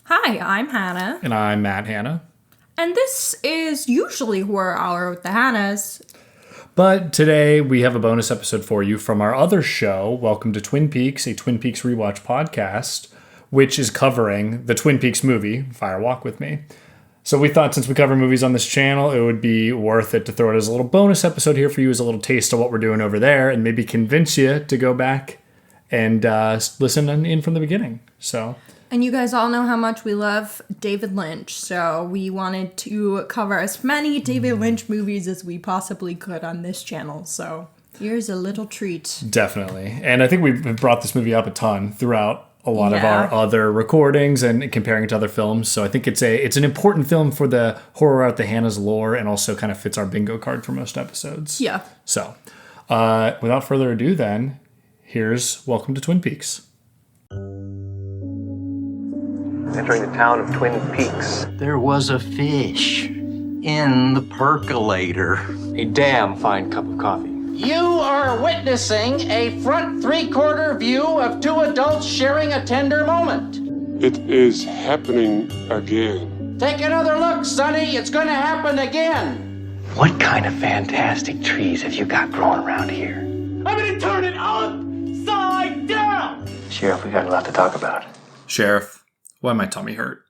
Hi, I'm Hannah. And I'm Hanna. And this is usually Horror Hour with the Hannas. But today we have a bonus episode for you from our other show, Welcome to Twin Peaks, a Twin Peaks rewatch podcast, which is covering the Twin Peaks movie, Fire Walk With Me. So we thought since we cover movies on this channel, it would be worth it to throw it as a little bonus episode here for you as a little taste of what we're doing over there and maybe convince you to go back and listen in from the beginning. And you guys all know how much we love David Lynch, so we wanted to cover as many David Lynch movies as we possibly could on this channel. So here's a little treat. Definitely. And I think we've brought this movie up a ton throughout a lot of our other recordings and comparing it to other films. So I think it's an important film for the Horror at the Hanna's lore and also kind of fits our bingo card for most episodes. Yeah. So without further ado then, here's Welcome to Twin Peaks. Entering the town of Twin Peaks. There was a fish in the percolator. A damn fine cup of coffee. You are witnessing a front three-quarter view of two adults sharing a tender moment. It is happening again. Take another look, Sonny. It's going to happen again. What kind of fantastic trees have you got growing around here? I'm going to turn it upside down. Sheriff, we got a lot to talk about. Sheriff, why my tummy hurt?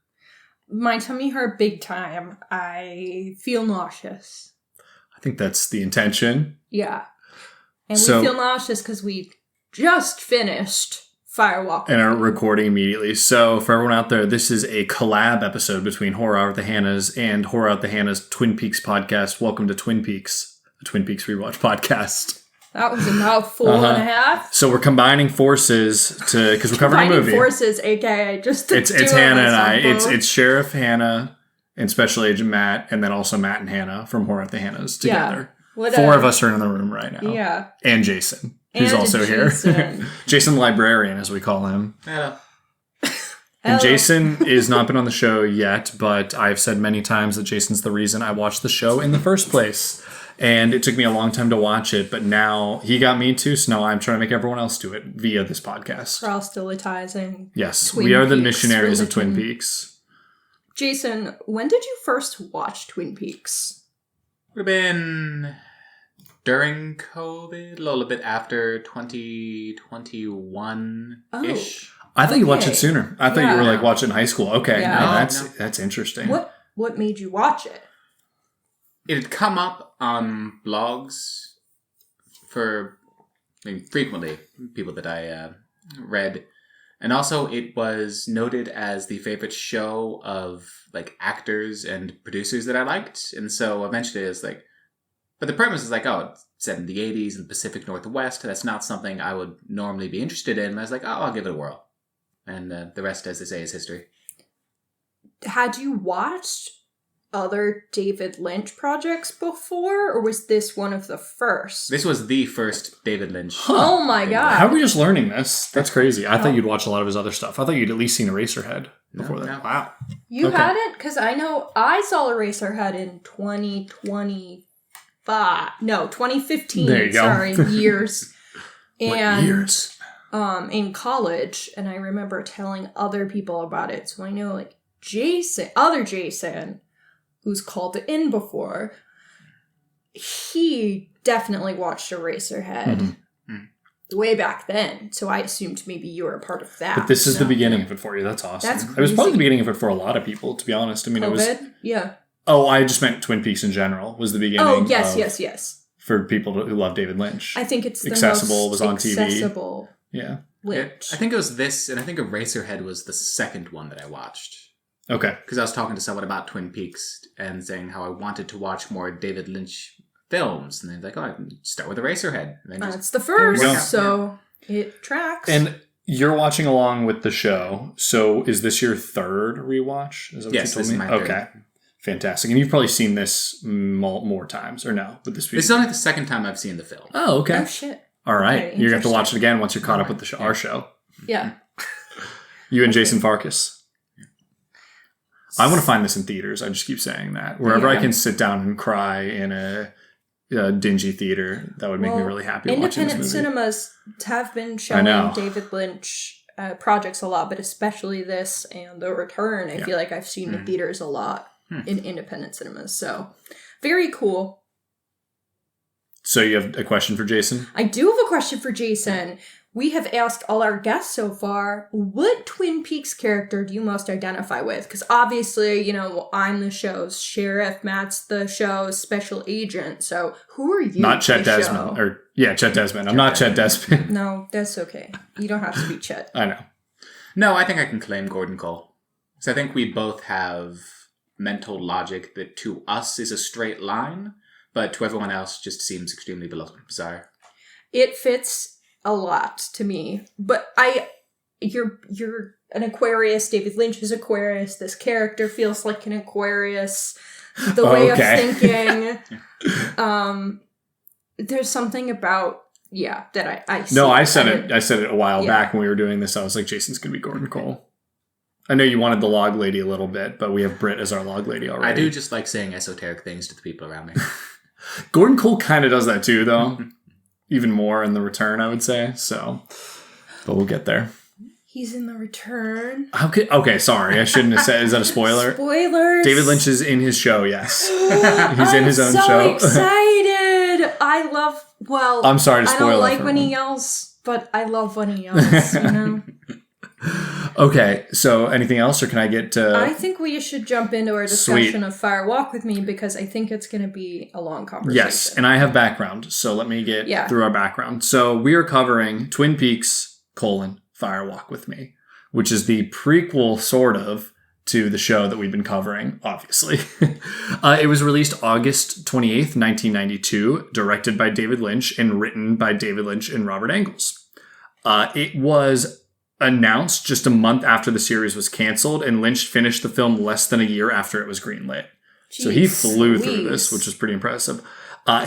My tummy hurt big time. I feel nauseous. I think that's the intention. Yeah. And we feel nauseous because we just finished Fire Walk. And are recording immediately. So for everyone out there, this is a collab episode between Horror Hour with the Hannas and Horror Hour with the Hannas Twin Peaks podcast. Welcome to Twin Peaks, a Twin Peaks rewatch podcast. That was a mouthful and a half. So we're combining forces because we're covering a movie. Combining forces, aka just it's Hanna and I. It's Sheriff Hanna and Special Agent Matt, and then also Matt and Hannah from Horror at the Hannas together. Yeah. Four of us are in the room right now. Yeah. And Jason, who's also here. Jason the Librarian, as we call him. Hello. And Jason has not been on the show yet, but I've said many times that Jason's the reason I watched the show in the first place. And it took me a long time to watch it, but now he got me to, so now I'm trying to make everyone else do it via this podcast. Proselytizing. Yes, Twin we are the Peaks missionaries of religion. Twin Peaks. Jason, when did you first watch Twin Peaks? Would have been during COVID, a little bit after 2021-ish. I thought you watched it sooner. I thought you were like watching in high school. Okay, Yeah. no, that's interesting. What made you watch it? It had come up on blogs frequently, people that I read. And also it was noted as the favorite show of like actors and producers that I liked. And so eventually it was like, but the premise is like, oh, it's set in the 80s in the Pacific Northwest. That's not something I would normally be interested in. But I was like, oh, I'll give it a whirl. And the rest, as they say, is history. Had you watched other David Lynch projects before, or was this one of the first? This was the first David Lynch. Oh my god. How are we just learning this? That's crazy. I thought you'd watch a lot of his other stuff. I thought you'd at least seen Eraserhead before that. No. Wow. You hadn't? Because I know I saw Eraserhead in 2015. There you go. Sorry, years. What years? In college, and I remember telling other people about it. So I know like other Jason, who's called in before, he definitely watched Eraserhead way back then. So I assumed maybe you were a part of that. But this is the beginning of it for you. That's awesome. That's It was probably crazy. the beginning of it for a lot of people, to be honest. I mean, COVID? it was... Yeah. Oh, I just meant Twin Peaks in general was the beginning. Oh, yes. For people who love David Lynch. I think it's the Accessible most was on TV. accessible Yeah. Lynch. I think it was this, and I think Eraserhead was the second one that I watched. Okay. Because I was talking to someone about Twin Peaks and saying how I wanted to watch more David Lynch films. And they're like, oh, I can start with Eraserhead. And then That's the first, There we go. so it tracks. And you're watching along with the show. So is this your third rewatch? Is that what Yes, you told this me? is my third. Okay. Fantastic. And you've probably seen this more times, or no? Would this be... This is only the second time I've seen the film. Oh, okay. Oh, shit. All right. Okay, You're going to have to interesting. watch it again once you're caught up with the our show. Yeah. You and Jason Farkas. I want to find this in theaters. I just keep saying that. Wherever I can sit down and cry in a dingy theater, that would make me really happy watching this Independent movie. cinemas have been showing know. David Lynch projects a lot, but especially this and The Return, I feel like I've seen in theaters a lot in independent cinemas. So very cool. So you have a question for Jason? I do have a question for Jason. We have asked all our guests so far, what Twin Peaks character do you most identify with? Because obviously, you know, I'm the show's sheriff, Matt's the show's special agent. So who are you? Not Chet Desmond. Chet Desmond. I'm not Chet Desmond. No, that's okay. You don't have to be Chet. I know. No, I think I can claim Gordon Cole. So I think we both have mental logic that to us is a straight line, but to everyone else just seems extremely bizarre. It fits a lot to me, but you're an Aquarius. David Lynch is Aquarius. This character feels like an Aquarius. The way of thinking. There's something about that I see. No, I said it a while back when we were doing this. I was like, Jason's gonna be Gordon Cole. I know you wanted the log lady a little bit, but we have Britt as our log lady already. I do just like saying esoteric things to the people around me. Gordon Cole kind of does that too, though. Even more in The Return, I would say. So, but we'll get there. He's in The Return. Okay, sorry. I shouldn't have said. Is that a spoiler? Spoilers. David Lynch is in his show, yes. He's in his own show. I'm so excited. I'm sorry to spoil it. I don't like when he yells, but I love when he yells, you know? Okay, so anything else, or can I get to... I think we should jump into our discussion of Fire Walk With Me, because I think it's going to be a long conversation. Yes, and I have background, so let me get through our background. So we are covering Twin Peaks, Fire Walk With Me, which is the prequel, sort of, to the show that we've been covering, obviously. It was released August 28th, 1992, directed by David Lynch, and written by David Lynch and Robert Engels. It was announced just a month after the series was canceled, and Lynch finished the film less than a year after it was greenlit. So he flew through this, which was pretty impressive.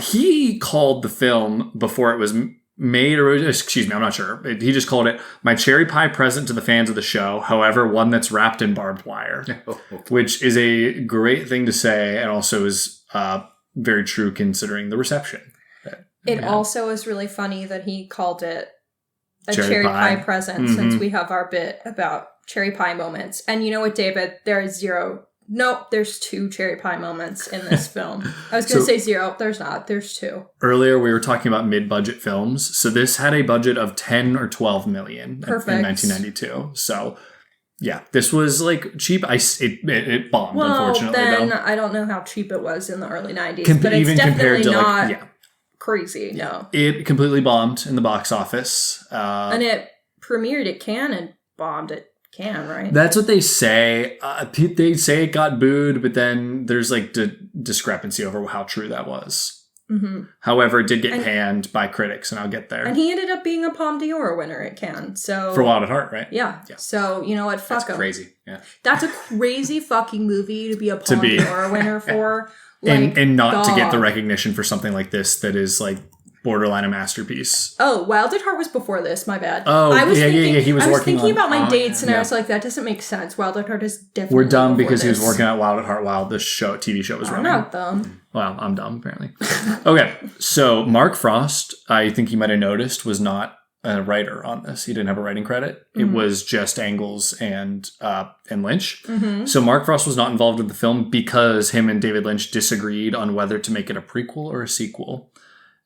He called the film, before it was made, or excuse me, I'm not sure. He just called it my cherry pie present to the fans of the show, however, one that's wrapped in barbed wire, which is a great thing to say, and also is very true considering the reception. It also is really funny that he called it a cherry pie present, since we have our bit about cherry pie moments. And you know what, David? There's 2 cherry pie moments in this film. I was going to say 0. There's not. There's 2. Earlier, we were talking about mid-budget films. So this had a budget of 10 or 12 million in 1992. So yeah, this was like cheap. It bombed, unfortunately. Then I don't know how cheap it was in the early 90s, but it's definitely not crazy. No, it completely bombed in the box office, and it premiered at Cannes and bombed at Cannes, right? That's what they say. They say it got booed, but then there's like discrepancy over how true that was. Mm-hmm. However, it did get panned by critics, and I'll get there. And he ended up being a Palme d'Or winner at Cannes. So for Wild at Heart, right? Yeah. So you know what? Fuck him. That's crazy. Yeah. That's a crazy fucking movie to be a Palme d'Or winner for. Like, and not to get the recognition for something like this that is like borderline a masterpiece. Oh, Wild at Heart was before this. My bad. Oh, He was I was thinking about my dates, and I was like, that doesn't make sense. Wild at Heart is definitely. We're dumb because he was working on Wild at Heart while the TV show was running. I'm not dumb. Well, I'm dumb apparently. Okay, so Mark Frost, I think you might have noticed, was not a writer on this. He didn't have a writing credit. Mm-hmm. It was just Engels and Lynch. Mm-hmm. So Mark Frost was not involved with the film because him and David Lynch disagreed on whether to make it a prequel or a sequel.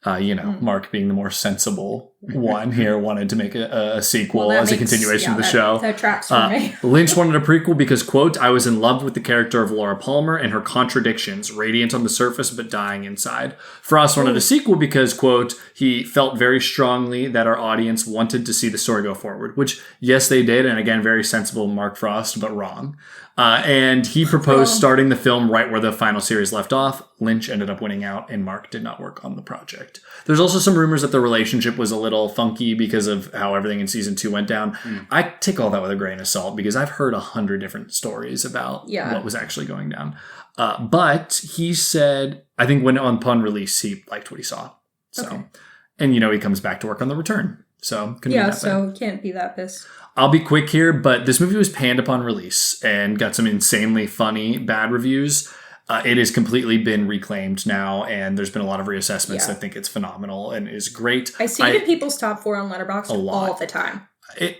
Mark being the more sensible one here wanted to make a sequel as a continuation of the show. That tracks for me. Lynch wanted a prequel because, quote, I was in love with the character of Laura Palmer and her contradictions, radiant on the surface but dying inside. Frost wanted a sequel because, quote, he felt very strongly that our audience wanted to see the story go forward, which, yes, they did. And again, very sensible Mark Frost, but wrong. And he proposed starting the film right where the final series left off. Lynch ended up winning out, and Mark did not work on the project. There's also some rumors that the relationship was a little funky because of how everything in season 2 went down. I take all that with a grain of salt because I've heard 100 different stories about what was actually going down. But he said, I think upon release, he liked what he saw. So, and he comes back to work on The Return. So can't be that pissed. I'll be quick here, but this movie was panned upon release and got some insanely funny bad reviews. It has completely been reclaimed now, and there's been a lot of reassessments that think it's phenomenal and is great. I see it in people's top 4 on Letterboxd all the time.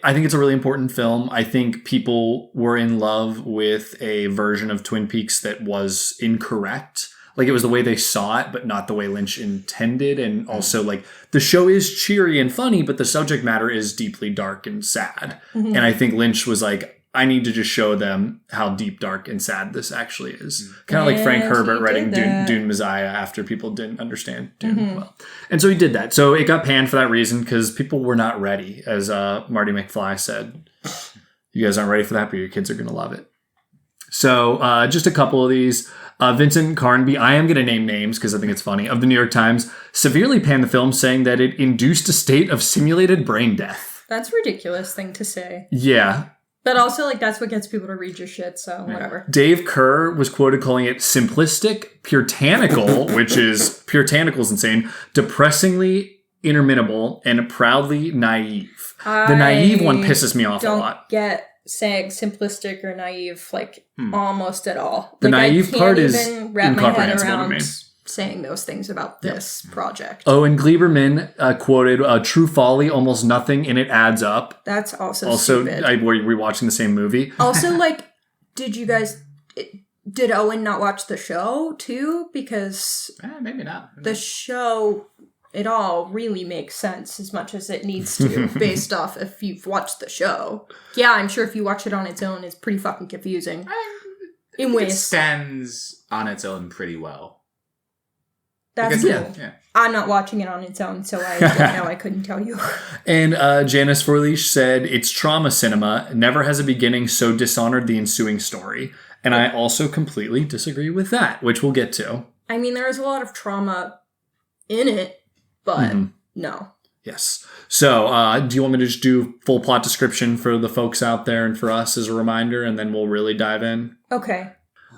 I think it's a really important film. I think people were in love with a version of Twin Peaks that was incorrect. Like, it was the way they saw it, but not the way Lynch intended. And also, like, the show is cheery and funny, but the subject matter is deeply dark and sad. And I think Lynch was like, I need to just show them how deep, dark, and sad this actually is. Kind of like Frank Herbert writing Dune Messiah after people didn't understand Dune well. And so he did that. So it got panned for that reason, because people were not ready. As Marty McFly said, you guys aren't ready for that, but your kids are going to love it. So just a couple of these. Vincent Carnby, I am going to name names because I think it's funny, of the New York Times, severely panned the film, saying that it induced a state of simulated brain death. That's a ridiculous thing to say. Yeah. But also, like, that's what gets people to read your shit, so whatever. Dave Kerr was quoted calling it simplistic, puritanical, which is, puritanical is insane, depressingly interminable, and proudly naive. The naive one pisses me off a lot. Don't get saying simplistic or naive, like, almost at all. The like, naive part is I can't even wrap my head incomprehensible to around me. saying those things about this project. Oh, and Gleiberman quoted, true folly, almost nothing in it adds up. That's also stupid. We're watching the same movie. Also, like, did Owen not watch the show, too? Because maybe not. the show, it all really makes sense as much as it needs to, based off if you've watched the show. Yeah, I'm sure if you watch it on its own, it's pretty fucking confusing. In ways. It stands on its own pretty well. That's cool. Yeah. I'm not watching it on its own, so I don't know. I couldn't tell you. And Janice Forleach said, it's trauma cinema. Never has a beginning so dishonored the ensuing story. And I also completely disagree with that, which we'll get to. I mean, there is a lot of trauma in it, but no. Yes. So do you want me to just do full plot description for the folks out there and for us as a reminder, and then we'll really dive in? Okay.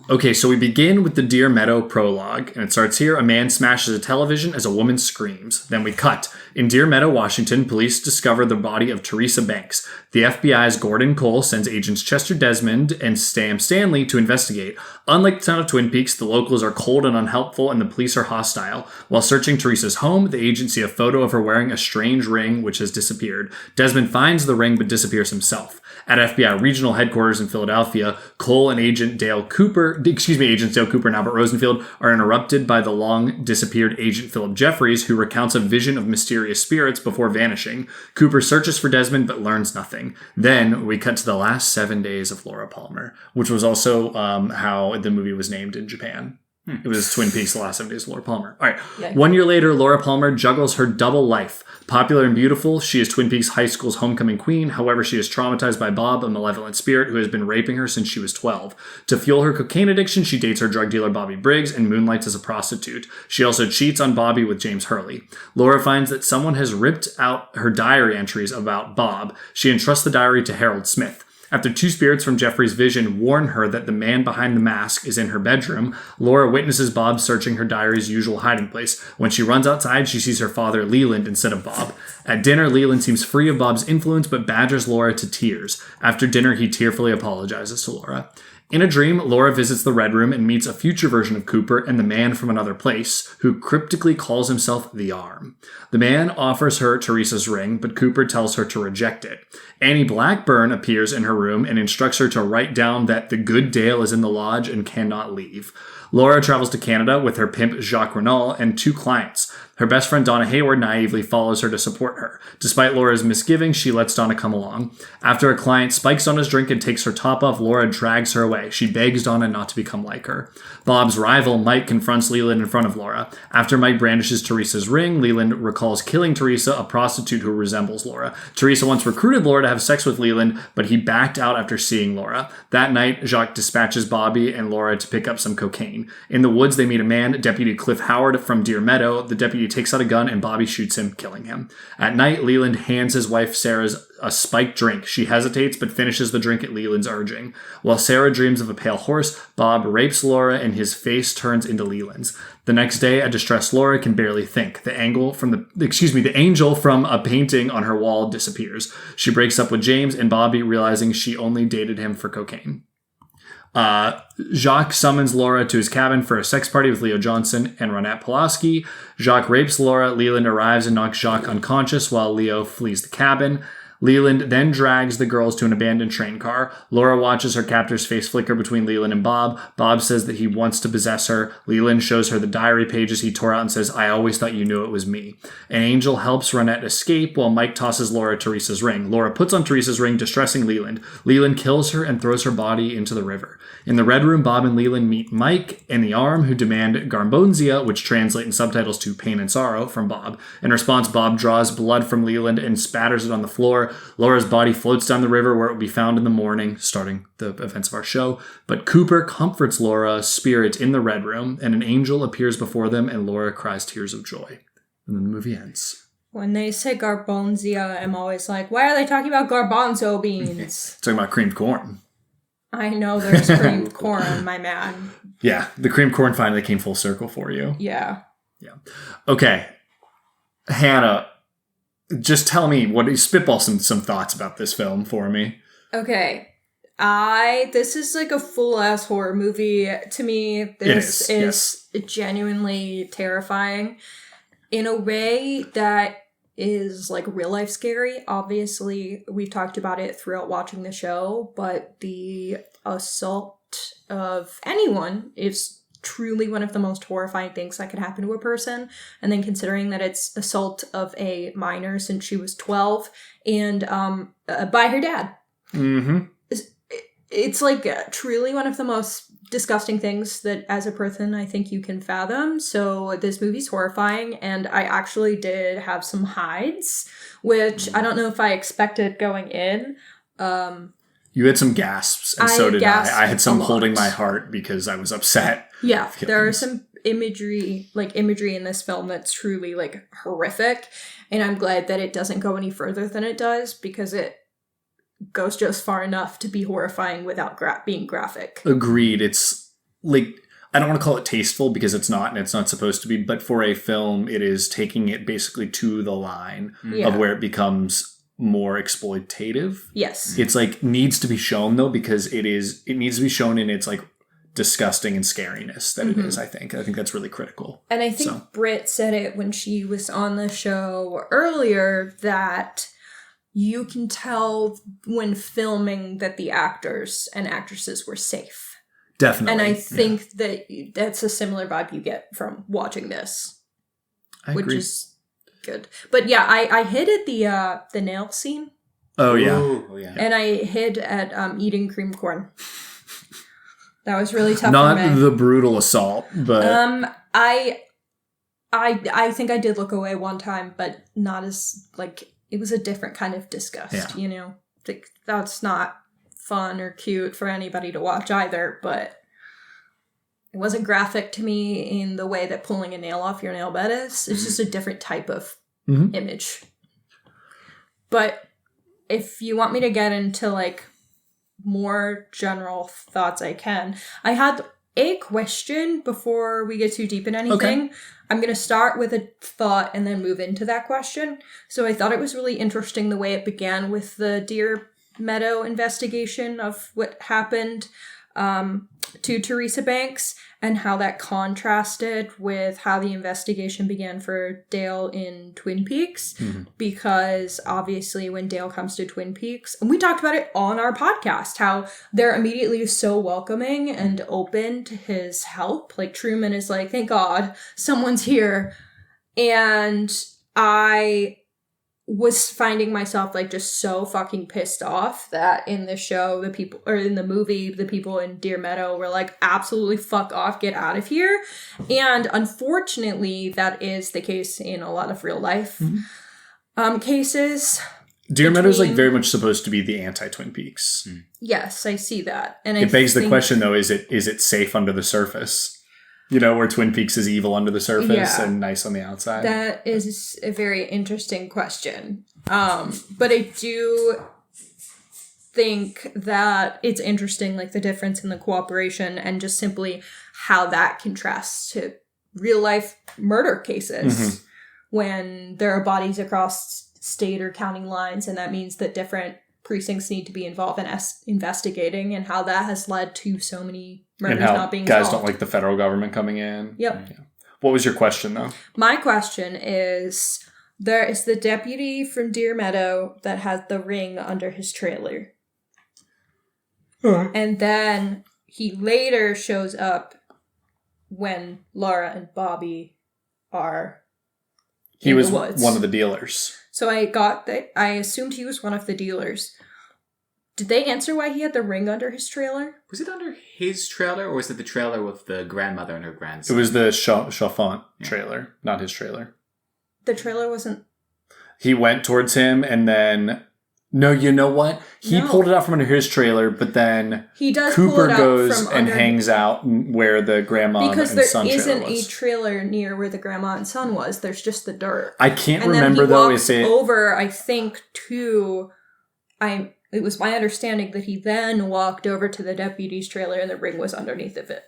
Okay, so we begin with the Deer Meadow prologue, and it starts here. A man smashes a television as a woman screams. Then we cut. In Deer Meadow, Washington, police discover the body of Teresa Banks. The FBI's Gordon Cole sends agents Chester Desmond and Sam Stanley to investigate. Unlike the town of Twin Peaks, the locals are cold and unhelpful, and the police are hostile. While searching Teresa's home, the agents see a photo of her wearing a strange ring which has disappeared. Desmond finds the ring but disappears himself. At FBI regional headquarters in Philadelphia, Cole and Agents Dale Cooper and Albert Rosenfield are interrupted by the long-disappeared agent Philip Jeffries, who recounts a vision of mysterious spirits before vanishing. Cooper searches for Desmond but learns nothing. Then we cut to the last 7 days of Laura Palmer, which was also how the movie was named in Japan. It was Twin Peaks, The Last 7 Days of Laura Palmer. All right. Yeah. 1 year later, Laura Palmer juggles her double life. Popular and beautiful, she is Twin Peaks High School's homecoming queen. However, she is traumatized by Bob, a malevolent spirit who has been raping her since she was 12. To fuel her cocaine addiction, she dates her drug dealer Bobby Briggs and moonlights as a prostitute. She also cheats on Bobby with James Hurley. Laura finds that someone has ripped out her diary entries about Bob. She entrusts the diary to Harold Smith. After two spirits from Jeffrey's vision warn her that the man behind the mask is in her bedroom, Laura witnesses Bob searching her diary's usual hiding place. When she runs outside, she sees her father, Leland, instead of Bob. At dinner, Leland seems free of Bob's influence, but badgers Laura to tears. After dinner, he tearfully apologizes to Laura. In a dream, Laura visits the Red Room and meets a future version of Cooper and the man from another place, who cryptically calls himself the Arm. The man offers her Teresa's ring, but Cooper tells her to reject it. Annie Blackburn appears in her room and instructs her to write down that the good Dale is in the lodge and cannot leave. Laura travels to Canada with her pimp Jacques Renault and two clients. Her best friend Donna Hayward naively follows her to support her. Despite Laura's misgivings, she lets Donna come along. After a client spikes Donna's drink and takes her top off, Laura drags her away. She begs Donna not to become like her. Bob's rival, Mike, confronts Leland in front of Laura. After Mike brandishes Teresa's ring, Leland recalls killing Teresa, a prostitute who resembles Laura. Teresa once recruited Laura to have sex with Leland, but he backed out after seeing Laura. That night, Jacques dispatches Bobby and Laura to pick up some cocaine. In the woods, they meet a man, Deputy Cliff Howard from Deer Meadow. The deputy takes out a gun and Bobby shoots him, killing him. At night, Leland hands his wife Sarah's a spiked drink. She hesitates but finishes the drink at Leland's urging. While Sarah dreams of a pale horse, Bob rapes Laura and his face turns into Leland's. The next day, a distressed Laura can barely think. The angel from a painting on her wall disappears. She breaks up with James and Bobby, realizing she only dated him for cocaine. Jacques summons Laura to his cabin for a sex party with Leo Johnson and Ronette Pulaski. Jacques rapes Laura. Leland arrives and knocks Jacques unconscious while Leo flees the cabin. Leland then drags the girls to an abandoned train car. Laura watches her captor's face flicker between Leland and Bob. Bob says that he wants to possess her. Leland shows her the diary pages he tore out and says, I always thought you knew it was me. An angel helps Ronette escape while Mike tosses Laura Teresa's ring. Laura puts on Teresa's ring, distressing Leland. Leland kills her and throws her body into the river. In the Red Room, Bob and Leland meet Mike and the Arm, who demand Garbonzia, which translate in subtitles to pain and sorrow, from Bob. In response, Bob draws blood from Leland and spatters it on the floor. Laura's body floats down the river where it will be found in the morning, starting the events of our show. But Cooper comforts Laura's spirit in the Red Room, and an angel appears before them, and Laura cries tears of joy. And then the movie ends. When they say Garbonzia, I'm always like, why are they talking about garbanzo beans? Talking about creamed corn. I know there's creamed corn, my man. Yeah, the creamed corn finally came full circle for you. Yeah. Okay. Hanna, just tell me, spitball some thoughts about this film for me. Okay. This is like a full-ass horror movie. To me, this is genuinely terrifying in a way that is like real-life scary. Obviously, we've talked about it throughout watching the show, but the assault of anyone is truly one of the most horrifying things that could happen to a person. And then considering that it's assault of a minor since she was 12 and by her dad. Mm-hmm. It's like truly one of the most disgusting things that as a person I think you can fathom. So this movie's horrifying, and I actually did have some hides, which I don't know if I expected going in. You had some gasps, and so did I. I had some holding my heart because I was upset. Yeah, there are some imagery in this film that's truly like horrific, and I'm glad that it doesn't go any further than it does, because it goes just far enough to be horrifying without being graphic. Agreed. It's like, I don't want to call it tasteful because it's not, and it's not supposed to be, but for a film, it is taking it basically to the line of where it becomes more exploitative. Yes. It's like needs to be shown though, because it needs to be shown in its like disgusting and scariness that it is, I think. I think that's really critical. And I think Britt said it when she was on the show earlier that you can tell when filming that the actors and actresses were safe. Definitely. And I think that that's a similar vibe you get from watching this. Which is good. But yeah, I hid at the nail scene. Oh, yeah. Ooh, yeah. And I hid at eating creamed corn. That was really tough Not for me. the brutal assault, but... I think I did look away one time, but not as, like... It was a different kind of disgust, you know? Like, that's not fun or cute for anybody to watch either, but it wasn't graphic to me in the way that pulling a nail off your nail bed is. It's just a different type of image. But if you want me to get into, like, more general thoughts, I can. I had a question before we get too deep in anything. Okay. I'm going to start with a thought and then move into that question. So I thought it was really interesting the way it began with the Deer Meadow investigation of what happened to Teresa Banks, and how that contrasted with how the investigation began for Dale in Twin Peaks. Because obviously when Dale comes to Twin Peaks, and we talked about it on our podcast, how they're immediately so welcoming and open to his help. Like Truman is like, thank God someone's here. And I was finding myself like just so fucking pissed off that in the show, the people, or in the movie, the people in Deer Meadow were like, absolutely fuck off, get out of here. And unfortunately, that is the case in a lot of real life cases. Deer Meadow's like very much supposed to be the anti-Twin Peaks. Yes, I see that. And it begs the question though, is it safe under the surface? You know, where Twin Peaks is evil under the surface and nice on the outside. That is a very interesting question. But I do think that it's interesting, like the difference in the cooperation and just simply how that contrasts to real life murder cases when there are bodies across state or county lines, and that means that different precincts need to be involved in investigating, and how that has led to so many murders not being solved. Guys don't like the federal government coming in. Yep. Yeah. What was your question, though? My question is, There is the deputy from Deer Meadow that has the ring under his trailer. And then he later shows up when Laura and Bobby are He in was the woods. one of the dealers. So I assumed he was one of the dealers. Did they answer why he had the ring under his trailer? Was it under his trailer, or was it the trailer with the grandmother and her grandson? It was the Chalfant trailer, not his trailer. The trailer wasn't... He went towards him and then... No, you know what? He pulled it out from under his trailer, but then he does Cooper pull it out goes from and under... hangs out where the grandma because and there son isn't trailer was. a trailer near where the grandma and son was. There's just the dirt. I can't and remember, then he though, walks if it... over, I think, to... It was my understanding that he then walked over to the deputy's trailer and the ring was underneath of it.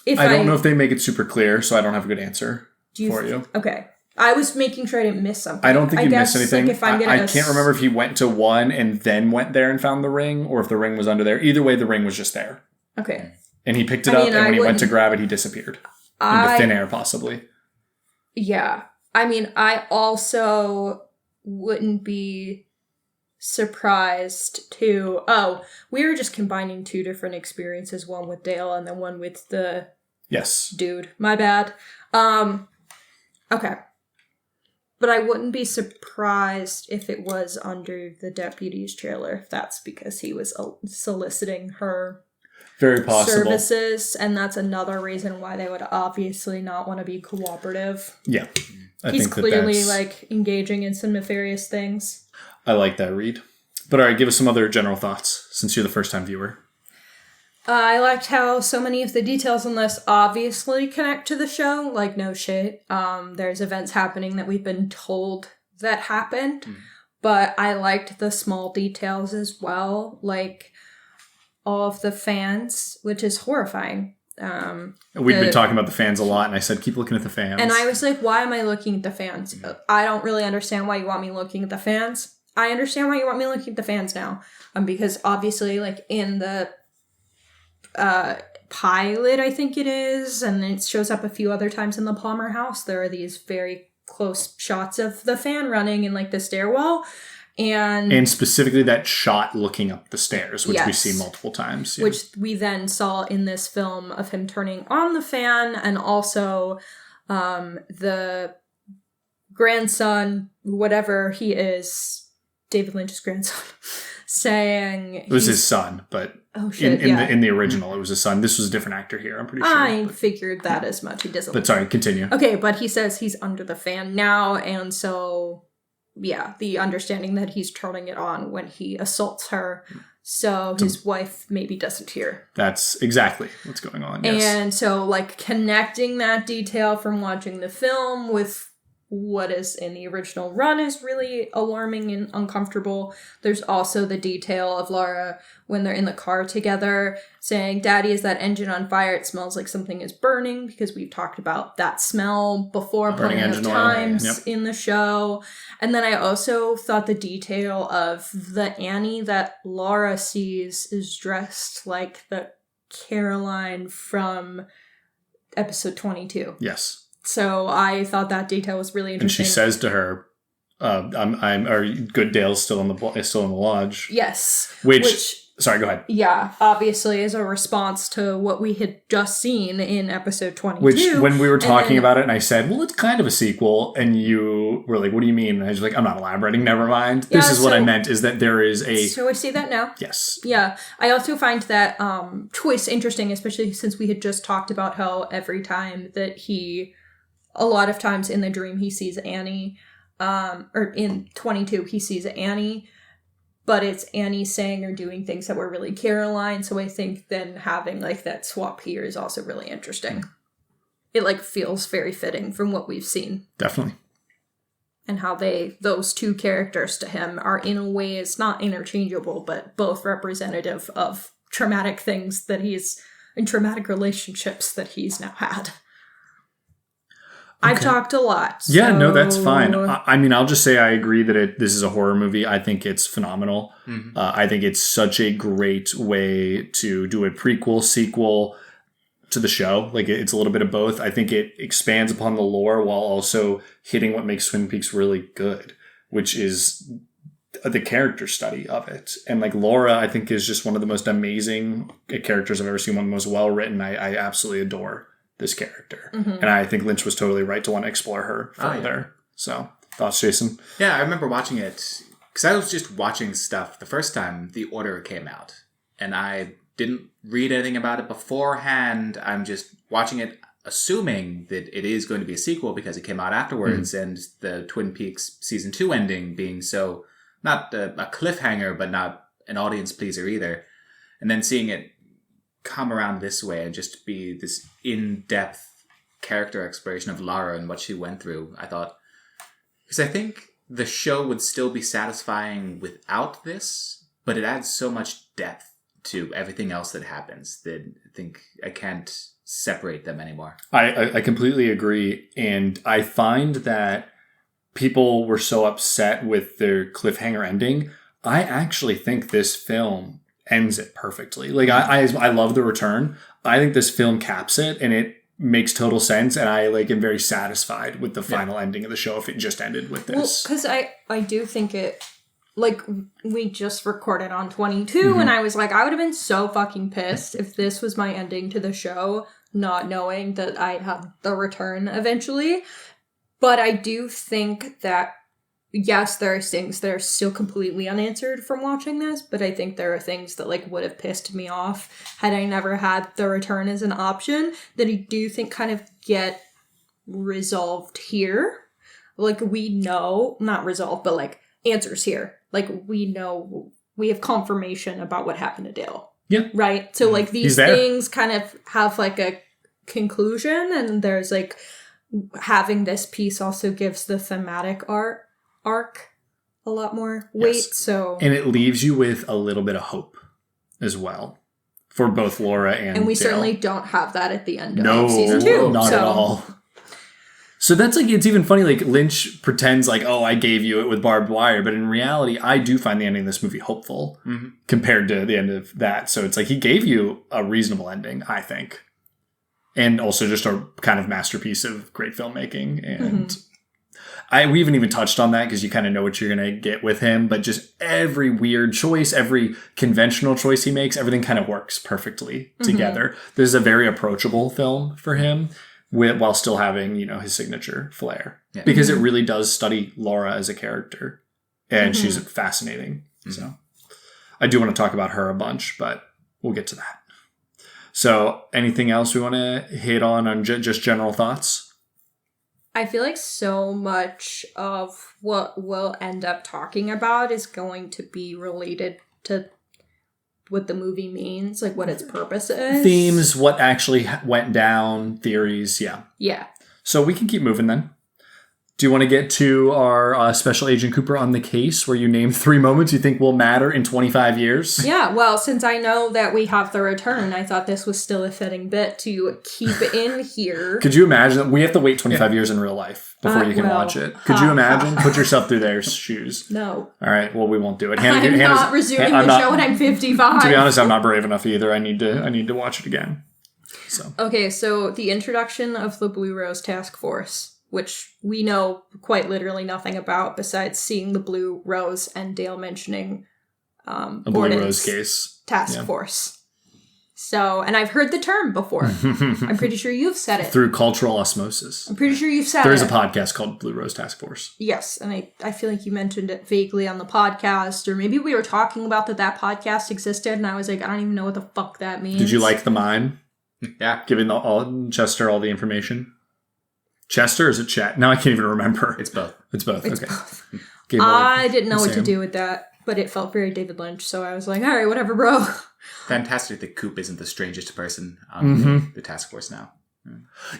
I don't know if they make it super clear, so I don't have a good answer for you. Okay. I was making sure I didn't miss something. I don't think you missed anything. Like, if I'm gonna I can't remember if he went to one and then went there and found the ring, or if the ring was under there. Either way, the ring was just there. Okay. And he picked it up, and when he went to grab it, he disappeared. Into thin air, possibly. Yeah. I mean, I also wouldn't be surprised to... Oh, we were just combining two different experiences, one with Dale and then one with the... Yes. Dude. My bad. Okay. But I wouldn't be surprised if it was under the deputy's trailer, if that's because he was soliciting her Very possible. services, and that's another reason why they would obviously not want to be cooperative. Yeah. He's clearly like engaging in some nefarious things. I like that read. But all right, give us some other general thoughts, since you're the first-time viewer. I liked how so many of the details in this obviously connect to the show, like no shit. There's events happening that we've been told that happened, but I liked the small details as well, like all of the fans, which is horrifying. We've been talking about the fans a lot, and I said, keep looking at the fans. And I was like, why am I looking at the fans? I don't really understand why you want me looking at the fans. I understand why you want me looking at the fans now. Because obviously, like, in the pilot, I think it is, and it shows up a few other times in the Palmer house, there are these very close shots of the fan running in, like, the stairwell. And specifically that shot looking up the stairs, which we see multiple times. Yeah. Which we then saw in this film of him turning on the fan, and also the grandson, whatever he is, David Lynch's grandson, saying... It was his son, but in the original, it was his son. This was a different actor here, I'm pretty sure. I figured that as much. He doesn't... But sorry, continue. Okay, but he says he's under the fan now, and so... Yeah, the understanding that he's turning it on when he assaults her, so his wife maybe doesn't hear. That's exactly what's going on, yes. And so, like, connecting that detail from watching the film with what is in the original run is really alarming and uncomfortable. There's also the detail of Laura when they're in the car together saying, "Daddy, is that engine on fire? It smells like something is burning," because we've talked about that smell before plenty of times in the show. And then I also thought the detail of the Annie that Laura sees is dressed like the Caroline from episode 22. Yes. So I thought that detail was really interesting. And she says to her, "Good Dale's still in the lodge." Yes. Which sorry, go ahead. Yeah, obviously is a response to what we had just seen in episode 22. Which, when we were talking about it, and I said, "Well, it's kind of a sequel," and you were like, "What do you mean?" And I was like, "I'm not elaborating. Never mind. Yeah, this is what I meant. Is that there is a." So I see that now. Yes. Yeah, I also find that choice interesting, especially since we had just talked about how every time that a lot of times in the dream he sees Annie, or in 22 he sees Annie, but it's Annie saying or doing things that were really Caroline. So I think then having like that swap here is also really interesting. It like feels very fitting from what we've seen. Definitely. And how those two characters to him are in a way is not interchangeable, but both representative of traumatic things that in traumatic relationships that he's now had. I've talked a lot. So... Yeah, no, that's fine. I mean, I'll just say I agree that this is a horror movie. I think it's phenomenal. I think it's such a great way to do a prequel, sequel, to the show. Like it's a little bit of both. I think it expands upon the lore while also hitting what makes Twin Peaks really good, which is the character study of it. And like Laura, I think is just one of the most amazing characters I've ever seen, one of the most well written. I absolutely adore this character. And I think Lynch was totally right to want to explore her further. So thoughts, Jason? Yeah, I remember watching it because I was just watching stuff the first time The Order came out. And I didn't read anything about it beforehand. I'm just watching it assuming that it is going to be a sequel because it came out afterwards. And the Twin Peaks season 2 ending being so, not a cliffhanger, but not an audience pleaser either. And then seeing it come around this way and just be this in-depth character exploration of Lara and what she went through, I thought, because I think the show would still be satisfying without this, but it adds so much depth to everything else that happens that I think I can't separate them anymore. I completely agree. And I find that people were so upset with their cliffhanger ending. I actually think this film ends it perfectly. Like I love The Return. I think this film caps it and it makes total sense. And I am very satisfied with the final ending of the show if it just ended with this. Well, because I do think it, we just recorded on 22 and I was like, I would have been so fucking pissed if this was my ending to the show, not knowing that I'd have The Return eventually. But I do think that, yes, there are things that are still completely unanswered from watching this, but I think there are things that would have pissed me off had I never had The Return as an option that I do think kind of get resolved here. We know, not resolved, but answers here. We know, we have confirmation about what happened to Dale. Yeah. Right? So these things kind of have a conclusion, and there's having this piece also gives the thematic arc a lot more weight. Yes. So, and it leaves you with a little bit of hope as well for both Laura and we Dale. certainly don't have that at the end of season 2. No, not at all. So that's it's even funny, Lynch pretends oh, I gave you it with barbed wire, but in reality, I do find the ending of this movie hopeful compared to the end of that. So it's he gave you a reasonable ending, I think. And also just a kind of masterpiece of great filmmaking. And we haven't even touched on that because you kind of know what you're going to get with him, but just every weird choice, every conventional choice he makes, everything kind of works perfectly together. This is a very approachable film for him, while still having, his signature flair. Yeah. Because it really does study Laura as a character. And she's fascinating. So I do want to talk about her a bunch, but we'll get to that. So anything else we want to hit on just general thoughts? I feel so much of what we'll end up talking about is going to be related to what the movie means, what its purpose is. Themes, what actually went down, theories, yeah. Yeah. So we can keep moving then. Do you want to get to our Special Agent Cooper on the case, where you name 3 moments you think will matter in 25 years? Yeah, well, since I know that we have The Return, I thought this was still a fitting bit to keep in here. Could you imagine that we have to wait 25 years in real life before you can watch it? Could you imagine? Put yourself through their shoes. No. All right, well, we won't do it. I'm not resuming the show when I'm 55. To be honest, I'm not brave enough either. I need to watch it again. So. Okay, so the introduction of the Blue Rose Task Force, which we know quite literally nothing about besides seeing the Blue Rose and Dale mentioning a Blue Rose case. Task Force. So, and I've heard the term before. I'm pretty sure you've said it. Through cultural osmosis. I'm pretty sure you've said it. There is a podcast called Blue Rose Task Force. Yes, and I feel like you mentioned it vaguely on the podcast, or maybe we were talking about that podcast existed, and I was like, I don't even know what the fuck that means. Did you like the mime? Yeah. Giving Chester all the information? Chester or is it Chet? Now I can't even remember. It's both. It's both. It's okay. both. I didn't know what to do with that, but it felt very David Lynch, so I was like, all right, whatever, bro. Fantastic that Coop isn't the strangest person on the task force now.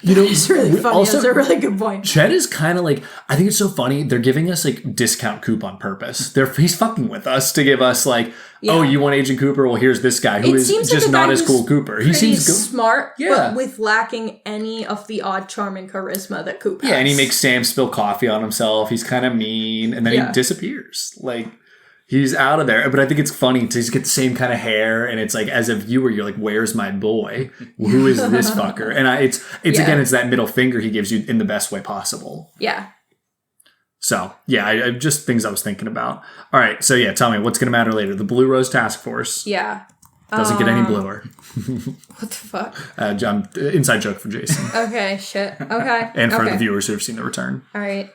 It's really funny. Also, that's a really good point. Chet is kind of I think it's so funny. They're giving us discount Coop on purpose. He's fucking with us to give us oh, you want Agent Cooper? Well, here's this guy who is just not as cool Cooper. He seems smart, but with lacking any of the odd charm and charisma that Coop has. Yeah, and he makes Sam spill coffee on himself. He's kind of mean, and then he disappears. He's out of there. But I think it's funny to just get the same kind of hair. And it's like, as a viewer, you're like, where's my boy? Who is this fucker? And it's again, it's that middle finger he gives you in the best way possible. Yeah. So, yeah, I just things I was thinking about. All right. So, yeah, tell me, what's going to matter later? The Blue Rose Task Force. Yeah. Doesn't get any bluer. What the fuck? Inside joke for Jason. Okay, shit. Okay. And for the viewers who have seen The Return. All right.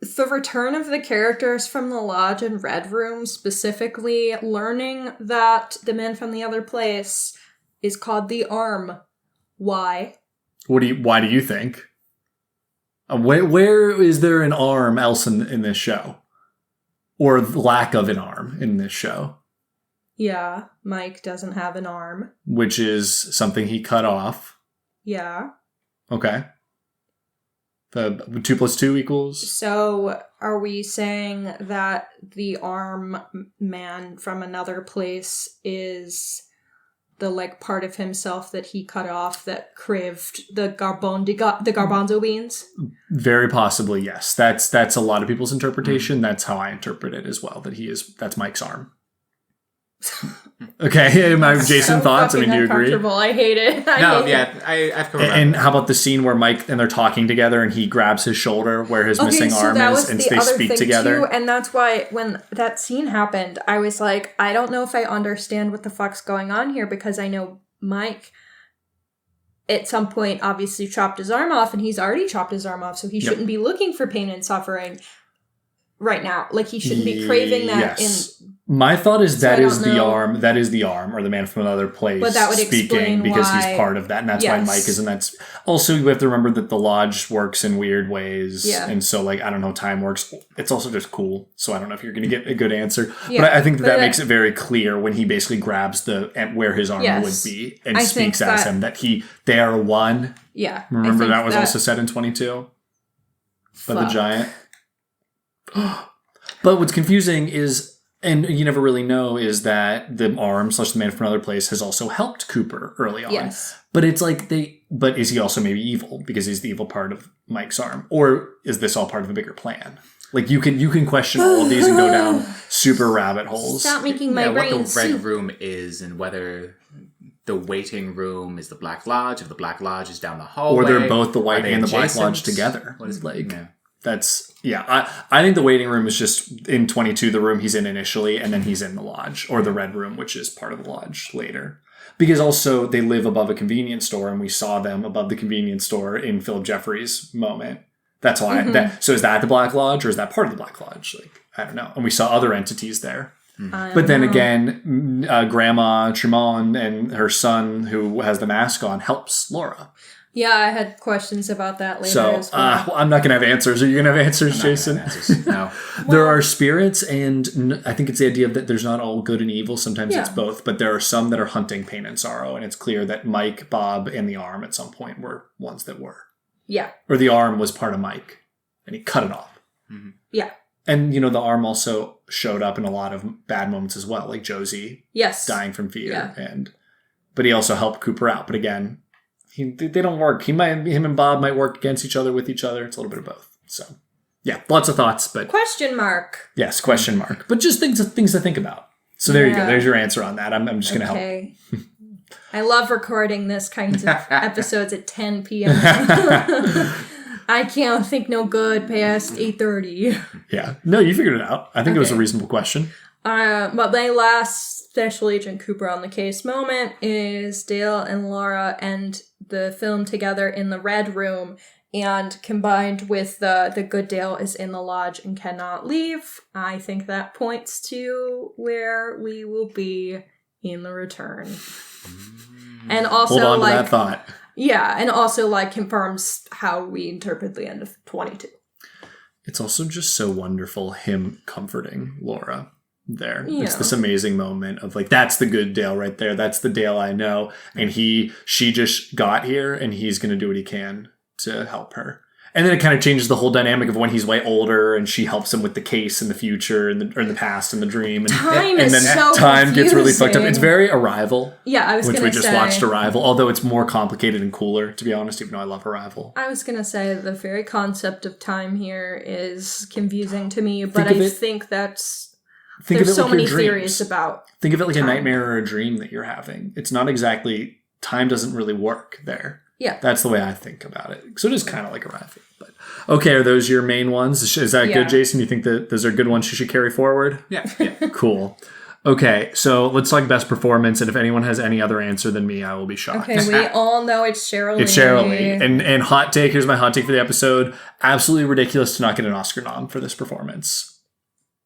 The return of the characters from the lodge and Red Room, specifically learning that the man from the other place is called the Arm. Why? Why do you think? Where is there an arm else in this show? Or lack of an arm in this show? Yeah, Mike doesn't have an arm. Which is something he cut off. Yeah. Okay. 2 + 2 equals? So, are we saying that the arm man from another place is the part of himself that he cut off that craved the garbanzo beans? Very possibly, yes. That's a lot of people's interpretation. That's how I interpret it as well. That's Mike's arm. Okay, Jason, thoughts? I mean, do you agree? I hate it. I've covered And how about the scene where Mike and they're talking together and he grabs his shoulder where his missing arm is and they speak together? Too, and that's why when that scene happened, I was like, I don't know if I understand what the fuck's going on here, because I know Mike at some point obviously chopped his arm off, and he's already chopped his arm off, so he shouldn't be looking for pain and suffering right now. He shouldn't be craving that. My thought is that is the arm. That is the arm, or the man from another place. But that would speaking explain because why, he's part of that, and that's why Mike is. And that's also you have to remember that the lodge works in weird ways, and so I don't know, time works. It's also just cool. So I don't know if you're going to get a good answer, but I think that makes it very clear when he basically grabs where his arm would be and speaks as him that they are one. Yeah, remember that was also said in 22 by the giant. But what's confusing is, and you never really know, is that the arm / the man from another place has also helped Cooper early on. Yes. But it's but is he also maybe evil because he's the evil part of Mike's arm? Or is this all part of a bigger plan? You can question all of these and go down super rabbit holes. Stop making my brain what the Red Room is, and whether the waiting room is the Black Lodge, if the Black Lodge is down the hallway. Or they're both the White and the Black Lodge together. What is That's, I think the waiting room is just in 22, the room he's in initially, and then he's in the lodge, or the Red Room, which is part of the lodge later. Because also they live above a convenience store, and we saw them above the convenience store in Philip Jeffries' moment. That's why. So is that the Black Lodge, or is that part of the Black Lodge? I don't know. And we saw other entities there. But then again, Grandma Tremont and her son, who has the mask on, helps Laura. Yeah, I had questions about that later as well. I'm not going to have answers. Are you going to have answers, Jason? No. There are spirits, and I think it's the idea that there's not all good and evil. Sometimes it's both, but there are some that are hunting pain and sorrow, and it's clear that Mike, Bob, and the arm at some point were ones that were. Yeah. Or the arm was part of Mike, and he cut it off. Mm-hmm. Yeah. And, the arm also showed up in a lot of bad moments as well, like Josie dying from fear. Yeah. But he also helped Cooper out. But again, they don't work. Him and Bob might work against each other, with each other. It's a little bit of both. So, yeah, lots of thoughts. But question mark. Yes, question mark. But just things to think about. So there you go. There's your answer on that. I'm just going to help. I love recording this kinds of episodes at 10 p.m. I can't think no good past 8:30. Yeah. No, you figured it out. I think it was a reasonable question. But my last Special Agent Cooper on the case moment is Dale and Laura and the film together in the Red Room, and combined with the good Dale is in the lodge and cannot leave. I think that points to where we will be in The Return. And also, hold on to that thought. Yeah, and also confirms how we interpret the end of 22. It's also just so wonderful him comforting Laura there. Yeah. It's this amazing moment of that's the good Dale right there. That's the Dale I know. And she just got here, and he's going to do what he can to help her. And then it kind of changes the whole dynamic of when he's way older and she helps him with the case in the future and or in the past and the dream. And, Time and is then so time gets really fucked up. confusing. It's very Arrival. Yeah, I was going to say. Which we just watched Arrival, although it's more complicated and cooler, to be honest, even though I love Arrival. I was going to say the very concept of time here is confusing to me, but I think that's... There's so many theories about Think of it like time. a nightmare or a dream that you're having. It's not exactly... Time doesn't really work there. Yeah. That's the way I think about it. So it is kind of like Arrival. But okay, are those your main ones? Is that good, Jason? You think that those are good ones you should carry forward? Yeah. Cool. Okay, so let's talk best performance, and if anyone has any other answer than me, I will be shocked. Okay, we all know it's Cheryl Lee. It's Cheryl Lee. And hot take, here's my hot take for the episode. Absolutely ridiculous to not get an Oscar nom for this performance.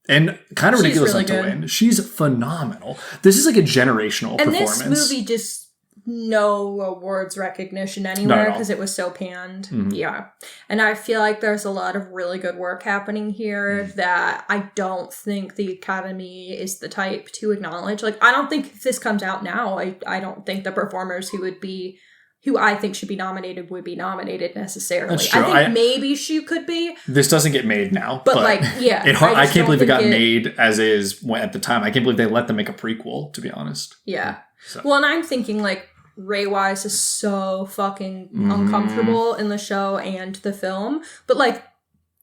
And kind of ridiculous really not to good. win. She's phenomenal. This is like a generational And performance. this movie just no awards recognition Not anywhere at all. because it was so panned. Mhm. Yeah. And I feel like there's a lot of really good work happening here that I don't think the Academy is the type to acknowledge. Like, I don't think if this comes out now, I don't think the performers who I think should be nominated would be nominated necessarily. That's true. I think maybe she could be. This doesn't get made now. But like, yeah. I just can't believe it don't got think made as is at the time. I can't believe they let them make a prequel, to be honest. Yeah. So. Well, and I'm thinking like Ray Wise is so fucking uncomfortable in the show and the film, but like